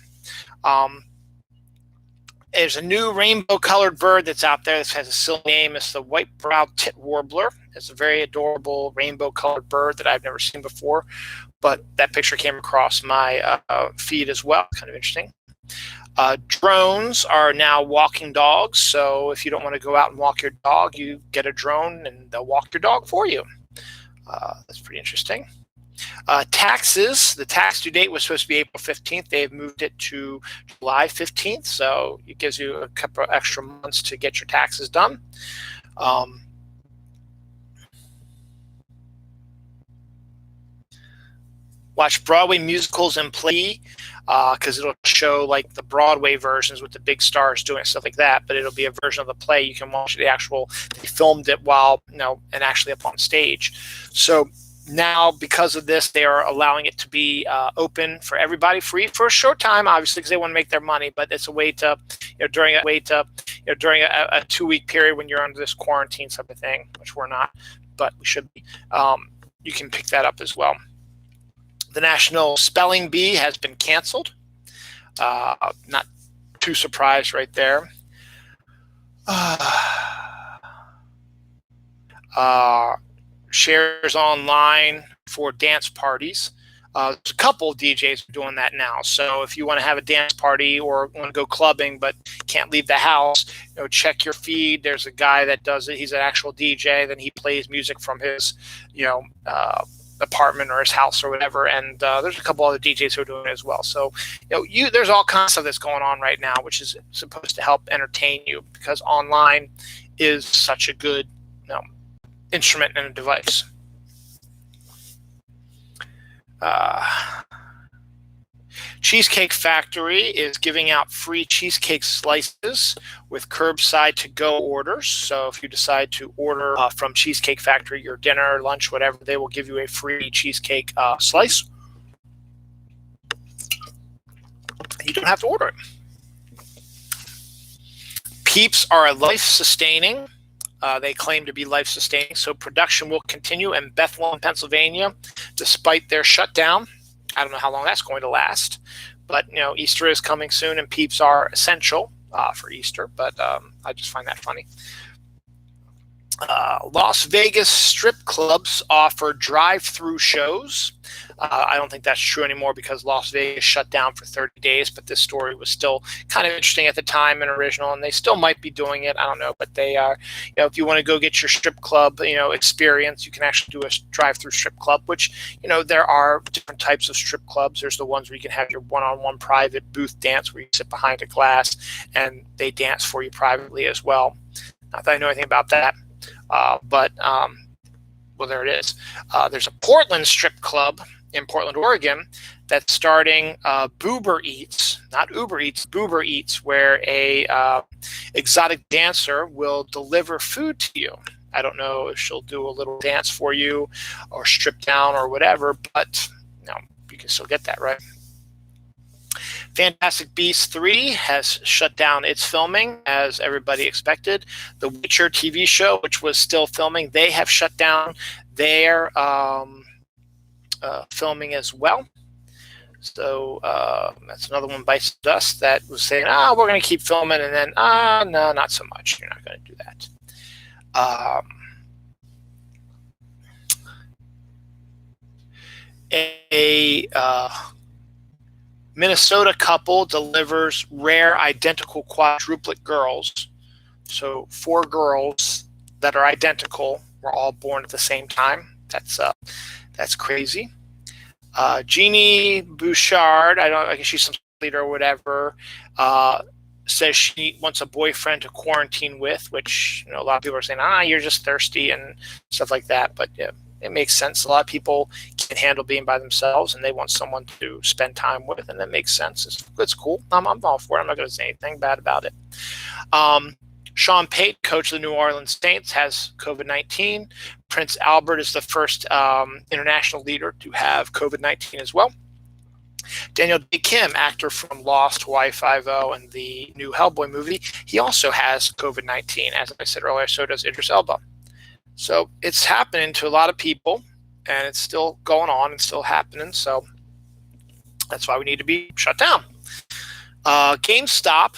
Speaker 1: There's a new rainbow-colored bird that's out there that has a silly name. It's the white-browed tit warbler. It's a very adorable rainbow-colored bird that I've never seen before, but that picture came across my feed as well. Kind of interesting. Drones are now walking dogs, so if you don't want to go out and walk your dog, you get a drone and they'll walk your dog for you. That's pretty interesting. Taxes, the tax due date was supposed to be April 15th. They've moved it to July 15th, so it gives you a couple of extra months to get your taxes done. Watch Broadway musicals and play, because it'll show like the Broadway versions with the big stars doing stuff like that, but it'll be a version of the play. You can watch the actual, they filmed it while, and actually up on stage. So now, because of this, they are allowing it to be open for everybody, free for a short time, obviously, because they want to make their money. But it's a way to, during a 2-week period when you're under this quarantine type of thing, which we're not, but we should be. You can pick that up as well. The National Spelling Bee has been canceled. Not too surprised right there. Shares online for dance parties. There's a couple of DJs doing that now. So if you want to have a dance party or want to go clubbing but can't leave the house, check your feed. There's a guy that does it. He's an actual DJ. Then he plays music from his, apartment or his house or whatever. And there's a couple other DJs who are doing it as well. So there's all kinds of stuff that's going on right now, which is supposed to help entertain you, because online is such a good instrument and a device. Cheesecake Factory is giving out free cheesecake slices with curbside to-go orders. So if you decide to order from Cheesecake Factory, your dinner, lunch, whatever, they will give you a free cheesecake slice. You don't have to order it. Peeps are life-sustaining. They claim to be life-sustaining, so production will continue in Bethlehem, Pennsylvania, despite their shutdown. I don't know how long that's going to last, but Easter is coming soon, and Peeps are essential for Easter. But I just find that funny. Las Vegas strip clubs offer drive-through shows. I don't think that's true anymore because Las Vegas shut down for 30 days, but this story was still kind of interesting at the time and original, and they still might be doing it. I don't know, but they are, if you want to go get your strip club, experience, you can actually do a drive-through strip club, which, there are different types of strip clubs. There's the ones where you can have your one-on-one private booth dance where you sit behind a glass and they dance for you privately as well. Not that I know anything about that. Well, there it is. There's a Portland strip club in Portland, Oregon, that's starting Boober Eats, not Uber Eats, Boober Eats, where a exotic dancer will deliver food to you. I don't know if she'll do a little dance for you or strip down or whatever, but you can still get that, right? Fantastic Beasts 3 has shut down its filming, as everybody expected. The Witcher TV show, which was still filming, they have shut down their filming as well. So that's another one bites the dust that was saying, we're going to keep filming, and then, no, not so much. You're not going to do that. Minnesota couple delivers rare identical quadruplet girls. So 4 girls that are identical were all born at the same time. That's crazy. Jeannie Bouchard, I guess she's some leader or whatever, says she wants a boyfriend to quarantine with, which a lot of people are saying, you're just thirsty and stuff like that. But yeah, it makes sense. A lot of people can't handle being by themselves, and they want someone to spend time with, and that makes sense. It's cool. I'm all for it. I'm not going to say anything bad about it. Sean Payton, coach of the New Orleans Saints, has COVID-19. Prince Albert is the first international leader to have COVID-19 as well. Daniel Day Kim, actor from Lost, Hawaii Five-0, and the new Hellboy movie, he also has COVID-19. As I said earlier, so does Idris Elba. So it's happening to a lot of people, and it's still going on and still happening. So that's why we need to be shut down. GameStop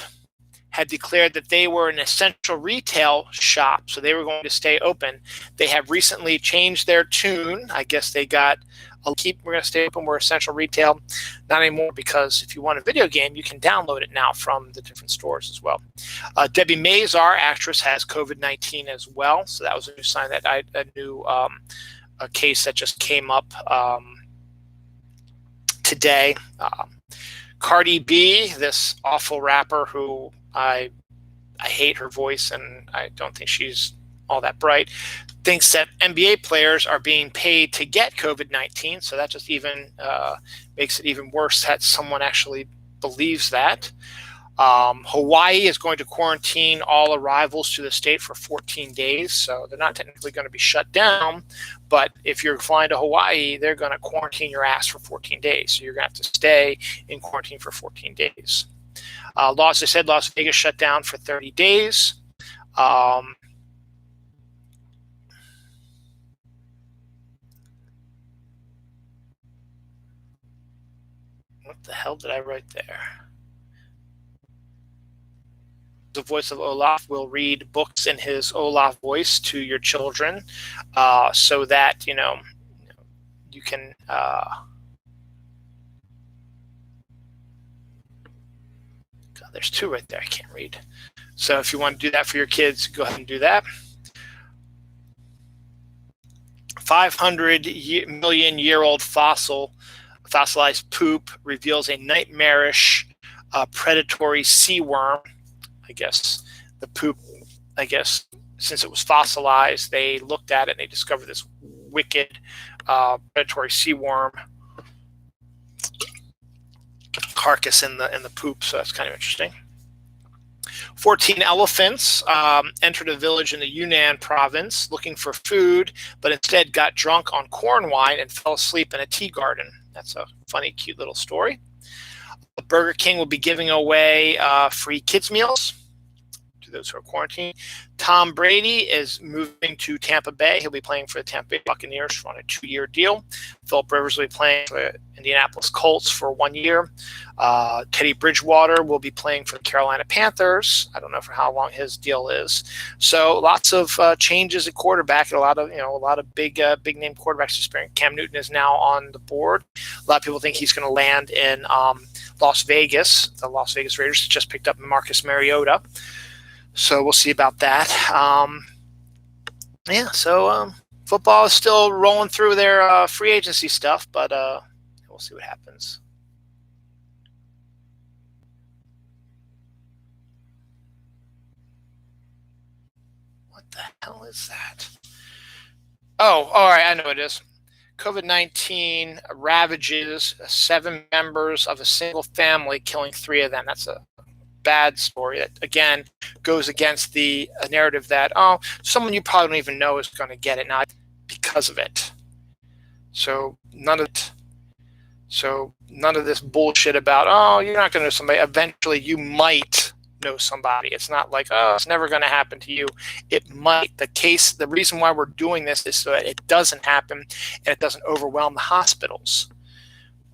Speaker 1: had declared that they were an essential retail shop, so they were going to stay open. They have recently changed their tune. I guess they got we're going to stay open, we're essential retail. Not anymore, because if you want a video game, you can download it now from the different stores as well. Debbie Mazar, actress, has COVID-19 as well, so that was a new sign, that a new a case that just came up today. Cardi B, this awful rapper who I hate her voice, and I don't think she's all that bright, thinks that NBA players are being paid to get COVID-19. So that just even makes it even worse that someone actually believes that. Hawaii is going to quarantine all arrivals to the state for 14 days. So they're not technically going to be shut down, but if you're flying to Hawaii, they're going to quarantine your ass for 14 days. So you're going to have to stay in quarantine for 14 days. Las Vegas shut down for 30 days. What the hell did I write there? The voice of Olaf will read books in his Olaf voice to your children, so that you can God, there's two right there I can't read. So if you want to do that for your kids, go ahead and do that. 500 million year old fossilized poop reveals a nightmarish predatory sea worm. I guess the poop, since it was fossilized, they looked at it and they discovered this wicked predatory sea worm carcass in the poop. So that's kind of interesting. 14 elephants entered a village in the Yunnan province looking for food, but instead got drunk on corn wine and fell asleep in a tea garden. That's a funny, cute little story. Burger King will be giving away free kids meals to those who are quarantined. Tom Brady is moving to Tampa Bay. He'll be playing for the Tampa Bay Buccaneers on a 2-year deal. Philip Rivers will be playing for the Indianapolis Colts for 1 year. Teddy Bridgewater will be playing for the Carolina Panthers. I don't know for how long his deal is. So lots of changes at quarterback, and a lot of big name quarterbacks disappearing. Cam Newton is now on the board. A lot of people think he's going to land in Las Vegas. The Las Vegas Raiders just picked up Marcus Mariota. So we'll see about that. Football is still rolling through their free agency stuff, but we'll see what happens. What the hell is that? Oh, all right, I know what it is. COVID-19 ravages 7 members of a single family, killing 3 of them. That's a bad story that, again, goes against the narrative that, someone you probably don't even know is going to get it, not because of it. So none of this bullshit about, you're not going to know somebody. Eventually you might know somebody. It's not like, it's never going to happen to you. It might. The reason why we're doing this is so that it doesn't happen and it doesn't overwhelm the hospitals.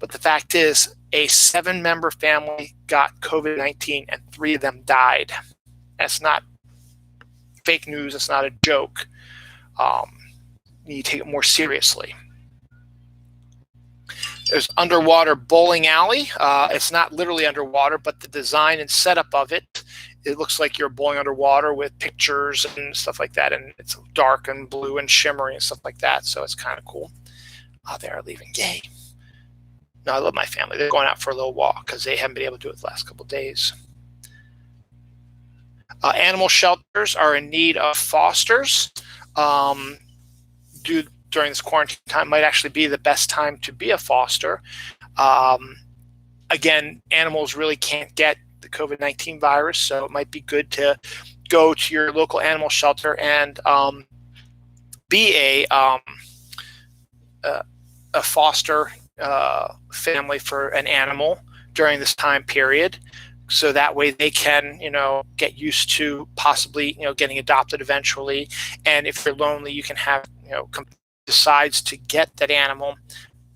Speaker 1: But the fact is, a 7-member family got COVID-19 and 3 of them died. That's not fake news. It's not a joke. You need to take it more seriously. There's underwater bowling alley. It's not literally underwater, but the design and setup of it, it looks like you're bowling underwater with pictures and stuff like that. And it's dark and blue and shimmery and stuff like that. So it's kind of cool. They are leaving. Yay. No, I love my family. They're going out for a little walk because they haven't been able to do it the last couple of days. Animal shelters are in need of fosters. During this quarantine time might actually be the best time to be a foster. Again, animals really can't get the COVID-19 virus, so it might be good to go to your local animal shelter and be a foster family for an animal during this time period. so that way they can, get used to possibly, getting adopted eventually. And if you're lonely, you can have, decides to get that animal,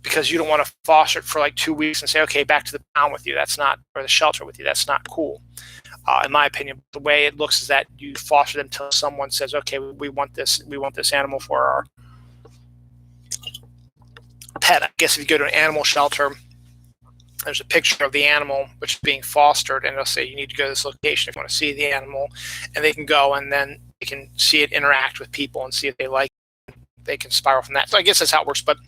Speaker 1: because you don't want to foster it for like 2 weeks and say, okay, back to the pound with you. That's not, or the shelter with you. That's not cool. In my opinion, the way it looks is that you foster them until someone says, okay, we want this animal for our pet. I guess if you go to an animal shelter, there's a picture of the animal which is being fostered, and it'll say you need to go to this location if you want to see the animal, and they can go, and then they can see it interact with people and see if they like it. They can spiral from that. So I guess that's how it works, but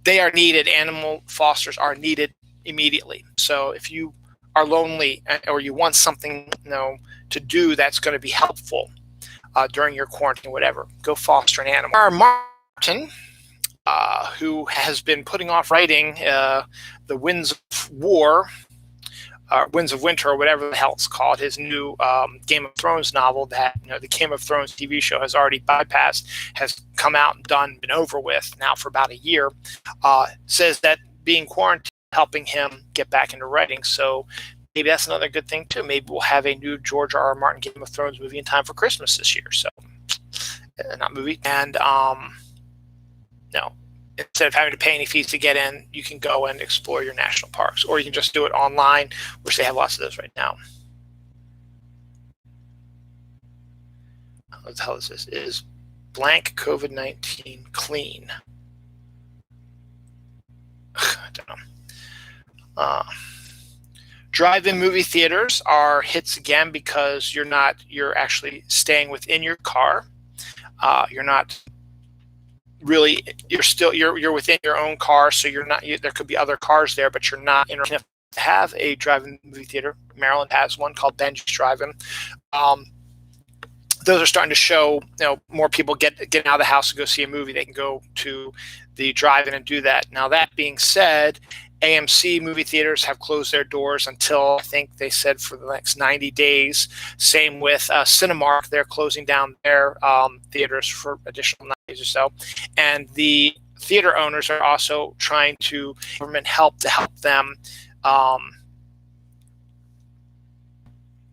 Speaker 1: they are needed. Animal fosters are needed immediately. So if you are lonely or you want something, to do that's going to be helpful during your quarantine, whatever, go foster an animal. Our Martin, who has been putting off writing the Winds of War, Winds of Winter, or whatever the hell it's called, his new Game of Thrones novel that the Game of Thrones TV show has already bypassed, has come out and done, been over with now for about a year, says that being quarantined helping him get back into writing. So maybe that's another good thing too. Maybe we'll have a new George R.R. Martin Game of Thrones movie in time for Christmas this year. So not movie. And instead of having to pay any fees to get in, you can go and explore your national parks, or you can just do it online, which they have lots of those right now. What the hell is this? Is blank COVID-19 clean? I don't know. Drive-in movie theaters are hits again because you're actually staying within your car. You're not really, you're within your own car, so you're not, there could be other cars there, but you're not to have a drive-in movie theater. Maryland has one called Benji's Drive-In. Those are starting to show, more people getting out of the house to go see a movie. They can go to the drive-in and do that. Now, that being said, AMC movie theaters have closed their doors until, I think they said, for the next 90 days. Same with Cinemark. They're closing down their theaters for additional 90 days or so. And the theater owners are also trying to government help them.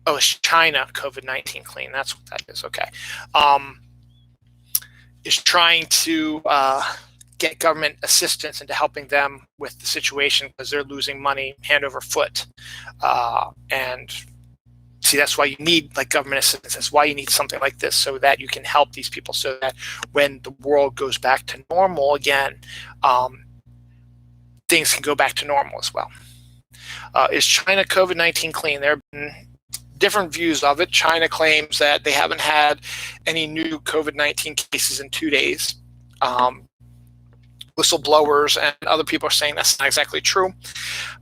Speaker 1: It's China COVID-19 clean. That's what that is. Okay. Is trying to get government assistance into helping them with the situation, because they're losing money hand over foot. And see, that's why you need government assistance. That's why you need something like this, so that you can help these people, so that when the world goes back to normal again, things can go back to normal as well. Is China COVID-19 clean? There have been different views of it. China claims that they haven't had any new COVID-19 cases in 2 days. Whistleblowers and other people are saying that's not exactly true.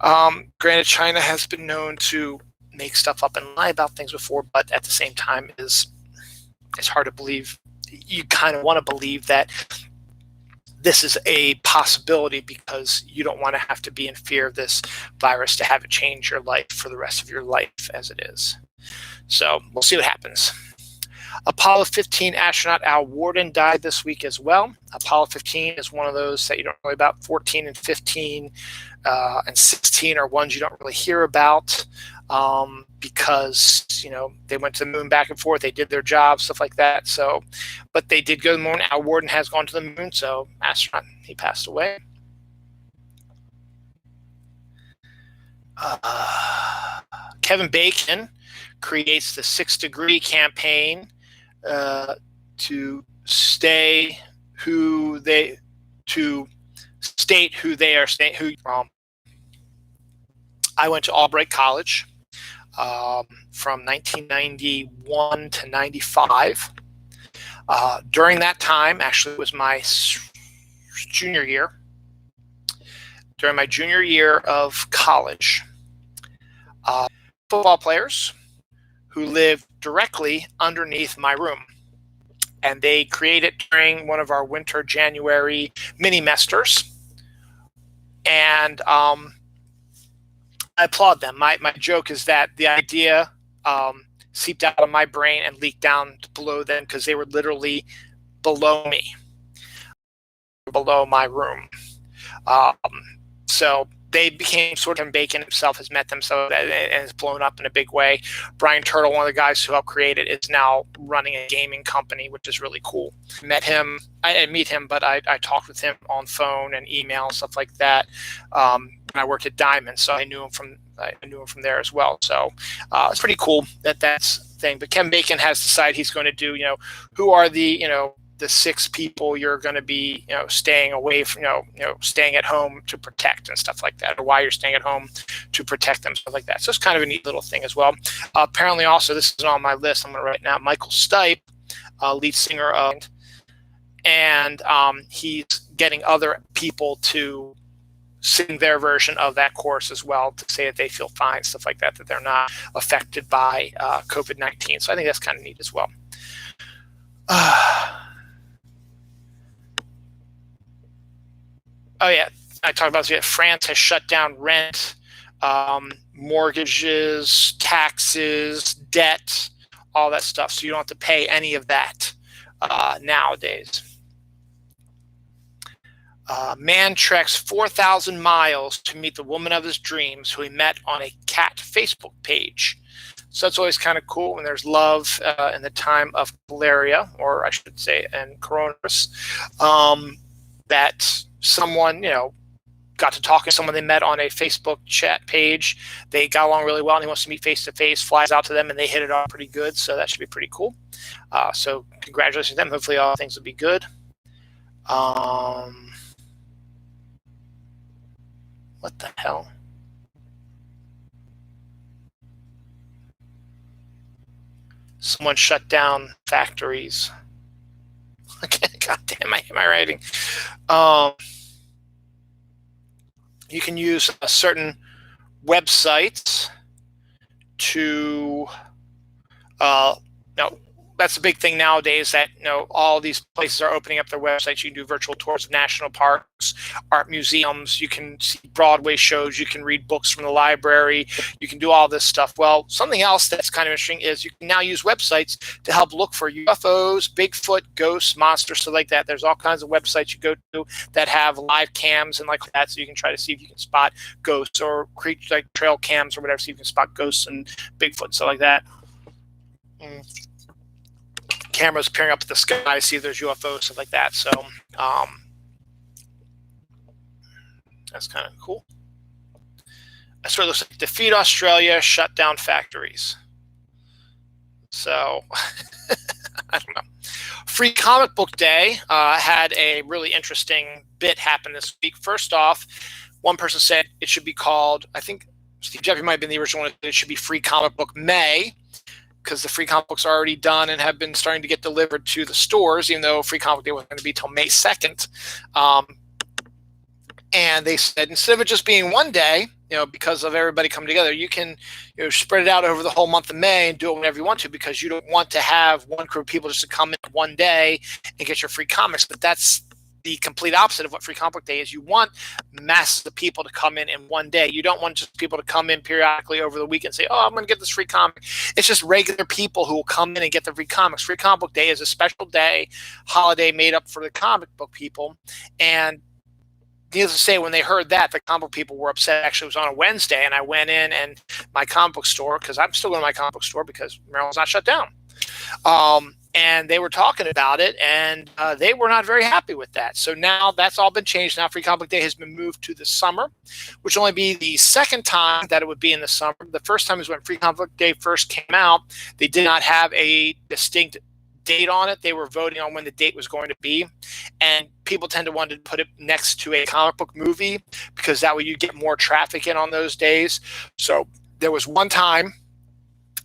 Speaker 1: Granted, China has been known to make stuff up and lie about things before, but at the same time, it's hard to believe. You kind of want to believe that this is a possibility, because you don't want to have to be in fear of this virus to have it change your life for the rest of your life as it is. So we'll see what happens. Apollo 15 astronaut Al Worden died this week as well. Apollo 15 is one of those that you don't really about. 14 and 15 and 16 are ones you don't really hear about, because they went to the moon back and forth. They did their job, stuff like that. So, but they did go to the moon. Al Worden has gone to the moon, so astronaut, he passed away. Kevin Bacon creates the 6 Degree campaign to state who they are. I went to Albright College from 1991 to 95. During that time, actually, it was my junior year. During my junior year of college, football players who lived directly underneath my room. And they created during one of our winter January mini-mesters. And I applaud them. My joke is that the idea seeped out of my brain and leaked down below them, because they were literally below me, below my room. So they became sort of, Bacon himself has met them, so and it's blown up in a big way. Brian Turtle, one of the guys who helped create it, is now running a gaming company, which is really cool. I didn't meet him, but I talked with him on phone and email and stuff like that. When I worked at Diamond, so I knew him from there as well. So it's pretty cool that's the thing. But Kevin Bacon has decided he's going to do, who are the, the 6 people you're going to be, staying away from, staying at home to protect and stuff like that, or why you're staying at home to protect them, stuff like that. So it's kind of a neat little thing as well. Apparently, also, this is on my list. I'm going to write now. Michael Stipe, lead singer of, and he's getting other people to sing their version of that chorus as well, to say that they feel fine, stuff like that, that they're not affected by COVID-19. So I think that's kind of neat as well. Oh, yeah. I talked about this. France has shut down rent, mortgages, taxes, debt, all that stuff. So you don't have to pay any of that nowadays. Man treks 4,000 miles to meet the woman of his dreams, who he met on a cat Facebook page. So that's always kind of cool when there's love in the time of malaria, or I should say, and coronavirus, that someone, got to talk to someone they met on a Facebook chat page. They got along really well, and he wants to meet face to face, flies out to them, and they hit it off pretty good. So that should be pretty cool. So congratulations to them. Hopefully all things will be good. What the hell? Someone shut down factories. Okay, God damn, am I writing? You can use a certain websites to, that's a big thing nowadays, that all these places are opening up their websites. You can do virtual tours of national parks, art museums. You can see Broadway shows. You can read books from the library. You can do all this stuff. Well, something else that's kind of interesting is you can now use websites to help look for UFOs, Bigfoot, ghosts, monsters, stuff like that. There's all kinds of websites you go to that have live cams and like that, so you can try to see if you can spot ghosts, or create like trail cams or whatever, so you can spot ghosts and Bigfoot, stuff like that. Cameras peering up at the sky, see if there's UFOs, stuff like that. So that's kind of cool. That's what it looks like. Defeat Australia, shut down factories. So I don't know. Free Comic Book Day had a really interesting bit happen this week. First off, one person said it should be called, I think Steve Jeffrey might have been the original one, it should be Free Comic Book May, because the free comic books are already done and have been starting to get delivered to the stores, even though Free Comic Day wasn't going to be till May 2nd. And they said, instead of it just being one day, because of everybody coming together, you can spread it out over the whole month of May and do it whenever you want to, because you don't want to have one group of people just to come in one day and get your free comics. But that's the complete opposite of what Free Comic Book Day is. You want masses of people to come in one day. You don't want just people to come in periodically over the week and say, oh, I'm going to get this free comic. It's just regular people who will come in and get the free comics. Free Comic Book Day is a special day, holiday made up for the comic book people. And needless to say, when they heard that, the comic book people were upset. Actually, it was on a Wednesday, and I went in and my comic book store, because I'm still going to my comic book store because Maryland's not shut down. And they were talking about it, and they were not very happy with that. So now that's all been changed. Now Free Comic Book Day has been moved to the summer, which will only be the second time that it would be in the summer. The first time is when Free Comic Book Day first came out. They did not have a distinct date on it. They were voting on when the date was going to be, and people tend to want to put it next to a comic book movie, because that way you get more traffic in on those days. So there was one time,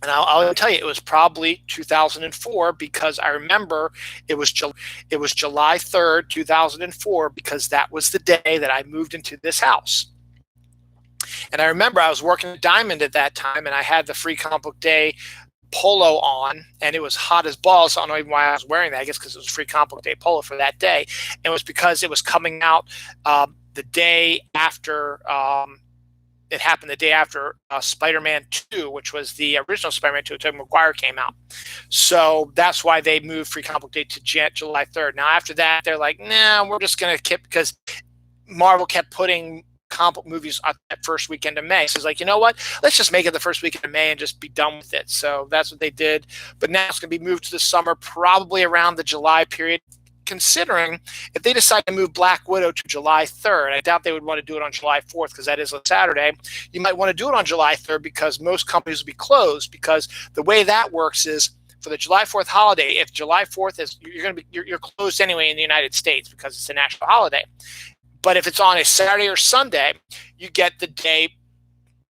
Speaker 1: and I'll tell you, it was probably 2004, because I remember it was July 3rd, 2004, because that was the day that I moved into this house. And I remember I was working at Diamond at that time, and I had the Free Comic Book Day polo on, and it was hot as balls. So I don't know even why I was wearing that. I guess because it was Free Comic Book Day polo for that day. And it was because it was coming out the day after it happened the day after Spider-Man 2, which was the original Spider-Man 2, Tobey Maguire, came out. So that's why they moved Free Comic Book Day to July 3rd. Now, after that, they're like, nah, we're just going to keep, because Marvel kept putting comic book movies at that first weekend of May. So it's like, you know what? Let's just make it the first weekend of May and just be done with it. So that's what they did. But now it's going to be moved to the summer, probably around the July period, considering if they decide to move Black Widow to July 3rd. I doubt they would want to do it on July 4th because that is a Saturday. You might want to do it on July 3rd because most companies will be closed, because the way that works is for the July 4th holiday, if July 4th is, you're closed anyway in the United States because it's a national holiday. But if it's on a Saturday or Sunday, you get the day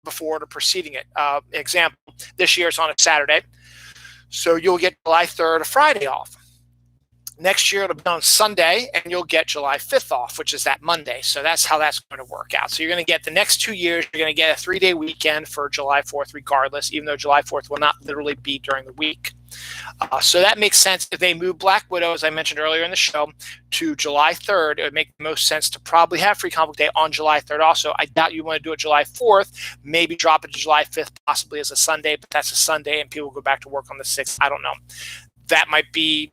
Speaker 1: before or preceding it. Example, this year it's on a Saturday, so you'll get July 3rd, a Friday off. Next year, it'll be on Sunday, and you'll get July 5th off, which is that Monday. So that's how that's going to work out. So you're going to get the next 2 years, you're going to get a 3-day weekend for July 4th regardless, even though July 4th will not literally be during the week. So that makes sense. If they move Black Widow, as I mentioned earlier in the show, to July 3rd, it would make the most sense to probably have Free Comic Book Day on July 3rd also. I doubt you want to do it July 4th, maybe drop it to July 5th, possibly as a Sunday, but that's a Sunday, and people go back to work on the 6th. I don't know. That might be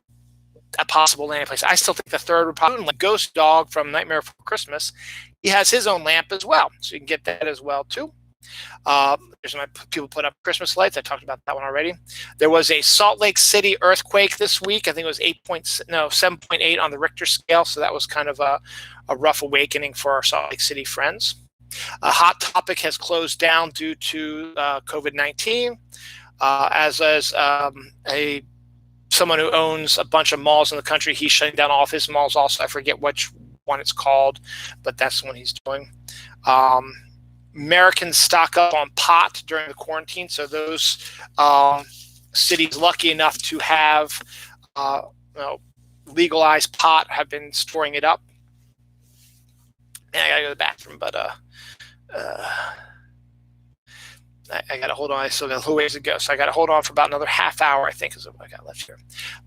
Speaker 1: a possible landing place. I still think the 3rd would probably, like Ghost Dog from Nightmare Before Christmas, he has his own lamp as well, so you can get that as well too. There's my people put up Christmas lights. I talked about that one already. There was a Salt Lake City earthquake this week. I think it was 7.8 on the Richter scale, so that was kind of a rough awakening for our Salt Lake City friends. Hot Topic has closed down due to COVID-19, as someone who owns a bunch of malls in the country. He's shutting down all of his malls also. I forget which one it's called, but that's the one he's doing. Americans stock up on pot during the quarantine. So those cities lucky enough to have legalized pot have been storing it up. And I gotta go to the bathroom, but I got to hold on. I still got a little ways to go. So I got to hold on for about another half hour, I think, is what I got left here.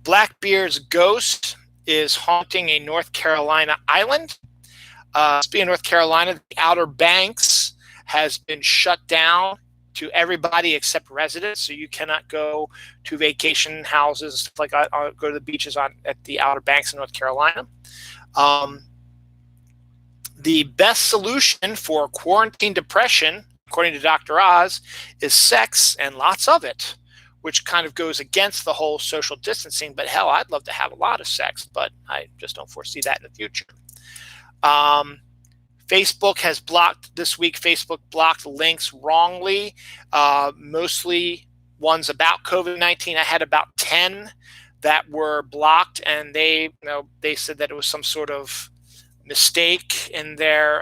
Speaker 1: Blackbeard's ghost is haunting a North Carolina island. Speaking of North Carolina, the Outer Banks has been shut down to everybody except residents. So you cannot go to vacation houses and stuff like that, go to the beaches at the Outer Banks in North Carolina. The best solution for quarantine depression, according to Dr. Oz, is sex and lots of it, which kind of goes against the whole social distancing. But hell, I'd love to have a lot of sex, but I just don't foresee that in the future. Facebook has blocked this week. Facebook blocked links wrongly, mostly ones about COVID-19. I had about 10 that were blocked, and they said that it was some sort of mistake in their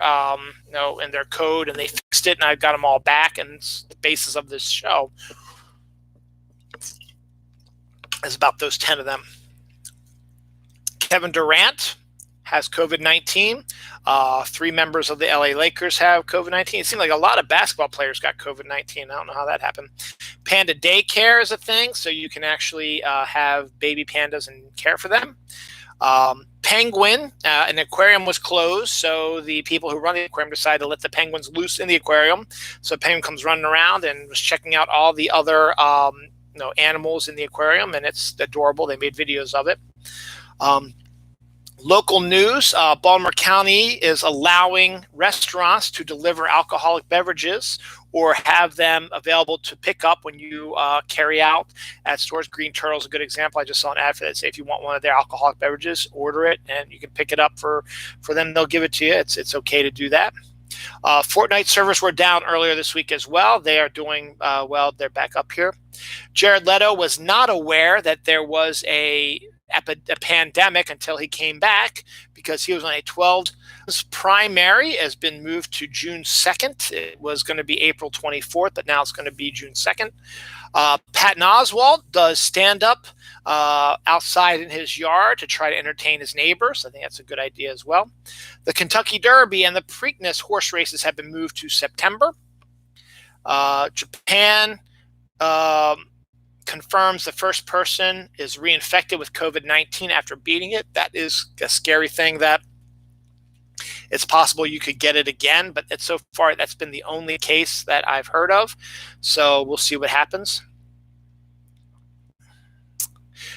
Speaker 1: in their code, and they fixed it, and I've got them all back. And it's the basis of this show is about those 10 of them. Kevin Durant has COVID-19. 3 members of the LA Lakers have COVID-19. It seemed like a lot of basketball players got COVID-19. I don't know how that happened. Panda daycare is a thing, so you can actually have baby pandas and care for them. Penguin, an aquarium was closed, so the people who run the aquarium decided to let the penguins loose in the aquarium. So penguin comes running around and was checking out all the other animals in the aquarium, and it's adorable. They made videos of it. Local news, Baltimore County is allowing restaurants to deliver alcoholic beverages or have them available to pick up when you carry out at stores. Green Turtle is a good example. I just saw an ad for that. Say if you want one of their alcoholic beverages, order it, and you can pick it up for them. They'll give it to you. It's okay to do that. Fortnite servers were down earlier this week as well. They are doing well. They're back up here. Jared Leto was not aware that there was a pandemic until he came back, because he was on a 12. His primary has been moved to June 2nd. It was going to be April 24th, but now it's going to be June 2nd. Patton Oswalt does stand-up outside in his yard to try to entertain his neighbors. I think that's a good idea as well. The Kentucky Derby and the Preakness horse races have been moved to September. Japan confirms the first person is reinfected with COVID-19 after beating it. That is a scary thing, that it's possible you could get it again, but so far that's been the only case that I've heard of. So we'll see what happens.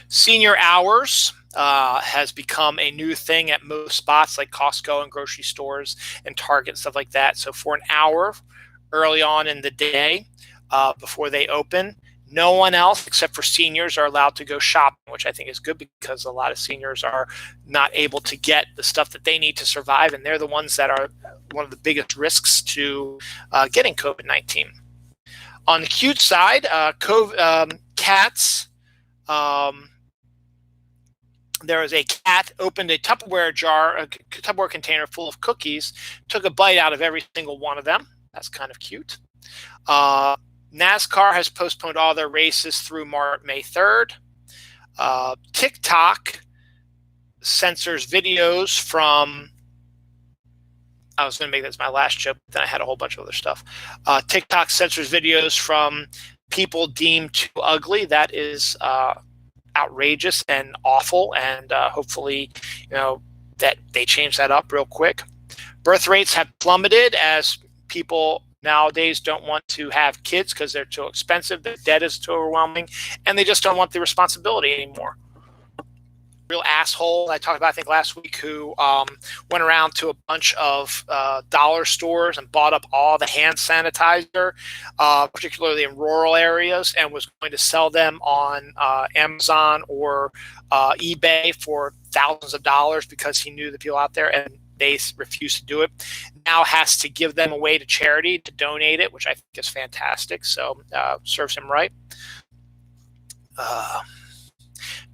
Speaker 1: Senior hours. has become a new thing at most spots like Costco and grocery stores and Target and stuff like that. So for an hour early on in the day before they open, no one else except for seniors are allowed to go shopping, which I think is good because a lot of seniors are not able to get the stuff that they need to survive, and they're the ones that are one of the biggest risks to getting COVID-19. On the cute side, cats. There was a cat opened a Tupperware container full of cookies, took a bite out of every single one of them. That's kind of cute. NASCAR has postponed all their races through May 3rd. TikTok censors videos from, I was going to make this my last joke, but then I had a whole bunch of other stuff. TikTok censors videos from people deemed too ugly. That is outrageous and awful, and hopefully, that they change that up real quick. Birth rates have plummeted as people nowadays don't want to have kids because they're too expensive, the debt is too overwhelming, and they just don't want the responsibility anymore. Real asshole I talked about, I think, last week, who went around to a bunch of dollar stores and bought up all the hand sanitizer, particularly in rural areas, and was going to sell them on Amazon or eBay for thousands of dollars because he knew the people out there, and they refused to do it. Now has to give them away to charity to donate it, which I think is fantastic. So serves him right.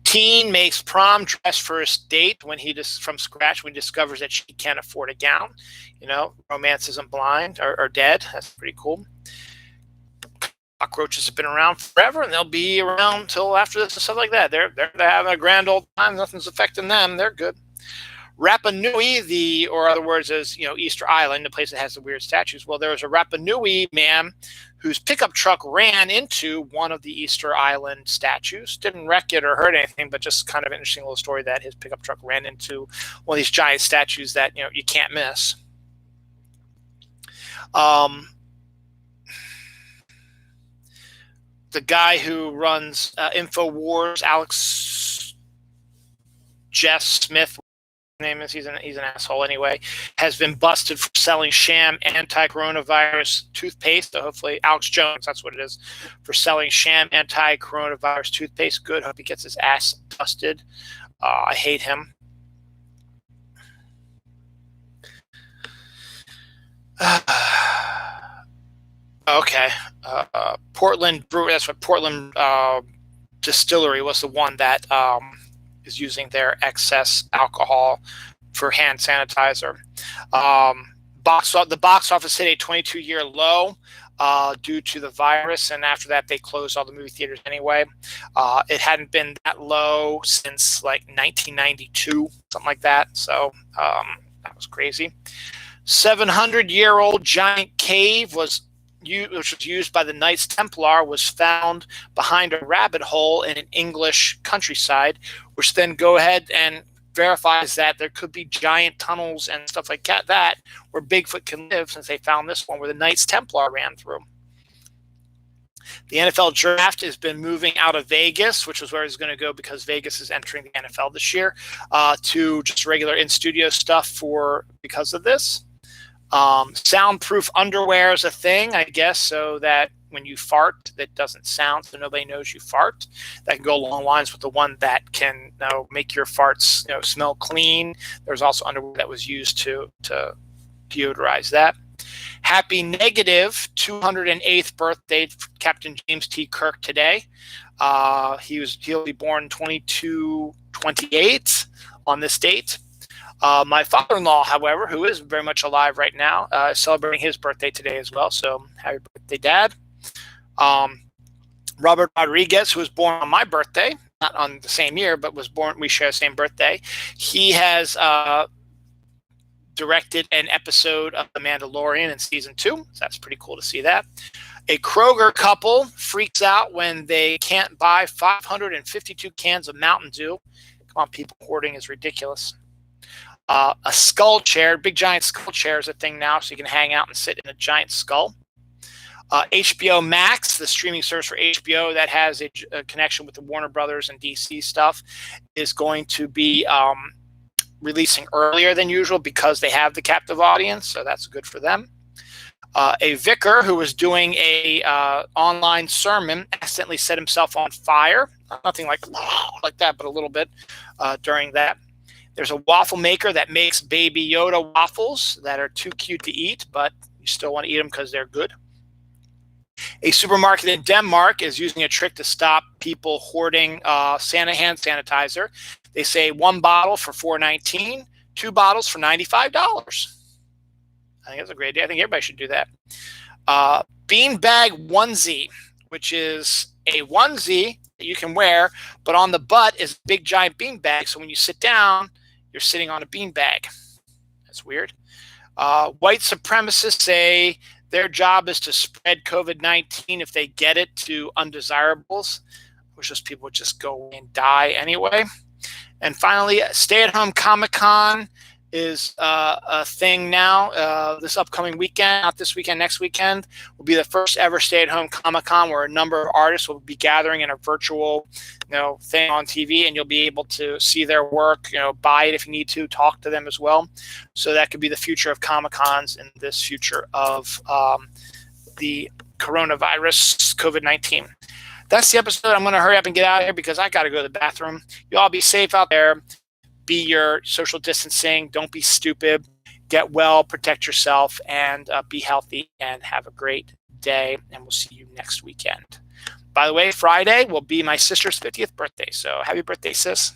Speaker 1: Teen makes prom dress for his date when from scratch when he discovers that she can't afford a gown. Romance isn't blind or dead. That's pretty cool. Cockroaches have been around forever, and they'll be around until after this and stuff like that. They're having a grand old time. Nothing's affecting them. They're good. Rapa Nui, or other words as Easter Island, the place that has the weird statues. Well, there was a Rapa Nui man whose pickup truck ran into one of the Easter Island statues. Didn't wreck it or hurt anything, but just kind of an interesting little story that his pickup truck ran into one of these giant statues that you can't miss. The guy who runs InfoWars, Alex Jess Smith, name is, he's an asshole anyway, has been busted for selling sham anti-coronavirus toothpaste. So hopefully, Alex Jones, that's what it is, for selling sham anti-coronavirus toothpaste. Good. Hope he gets his ass dusted. I hate him. Okay. Portland Brewery, that's what Portland Distillery was the one that is using their excess alcohol for hand sanitizer. The box office hit a 22-year low due to the virus, and after that they closed all the movie theaters anyway. It hadn't been that low since like 1992, something like that. So that was crazy. 700-year-old giant cave which was used by the Knights Templar, was found behind a rabbit hole in an English countryside, which then go ahead and verifies that there could be giant tunnels and stuff like that where Bigfoot can live, since they found this one where the Knights Templar ran through. The NFL draft has been moving out of Vegas, which was where it's going to go because Vegas is entering the NFL this year, to just regular in-studio stuff because of this. Soundproof underwear is a thing, I guess, so that when you fart, that doesn't sound, so nobody knows you fart. That can go along lines with the one that can make your farts smell clean. There's also underwear that was used to deodorize that. Happy negative 208th birthday for Captain James T. Kirk today. He'll be born 22/28 on this date. My father-in-law, however, who is very much alive right now, is celebrating his birthday today as well. So happy birthday, Dad. Robert Rodriguez, who was born on my birthday, not on the same year, but was born, we share the same birthday. He has directed an episode of The Mandalorian in season 2. So that's pretty cool to see that. A Kroger couple freaks out when they can't buy 552 cans of Mountain Dew. Come on, people, hoarding is ridiculous. A skull chair, big giant skull chair is a thing now, so you can hang out and sit in a giant skull. HBO Max, the streaming service for HBO that has a connection with the Warner Brothers and DC stuff, is going to be releasing earlier than usual because they have the captive audience, so that's good for them. A vicar who was doing a online sermon accidentally set himself on fire. Nothing like that, but a little bit during that. There's a waffle maker that makes Baby Yoda waffles that are too cute to eat, but you still want to eat them because they're good. A supermarket in Denmark is using a trick to stop people hoarding Santa hand sanitizer. They say 1 bottle for $4.19, 2 bottles for $95. I think that's a great idea. I think everybody should do that. Beanbag onesie, which is a onesie that you can wear, but on the butt is a big giant beanbag. So when you sit down, you're sitting on a beanbag. That's weird. White supremacists say their job is to spread COVID-19 if they get it to undesirables, which those people would just go and die anyway. And finally, stay-at-home Comic-Con is a thing now. This upcoming weekend, not this weekend, next weekend, will be the first ever stay-at-home Comic-Con where a number of artists will be gathering in a virtual, thing on TV, and you'll be able to see their work, buy it if you need to, talk to them as well. So that could be the future of Comic-Cons and this future of the coronavirus, COVID-19. That's the episode. I'm going to hurry up and get out of here because I got to go to the bathroom. You all be safe out there. Be your social distancing. Don't be stupid. Get well, protect yourself, and be healthy, and have a great day. And we'll see you next weekend. By the way, Friday will be my sister's 50th birthday. So happy birthday, sis.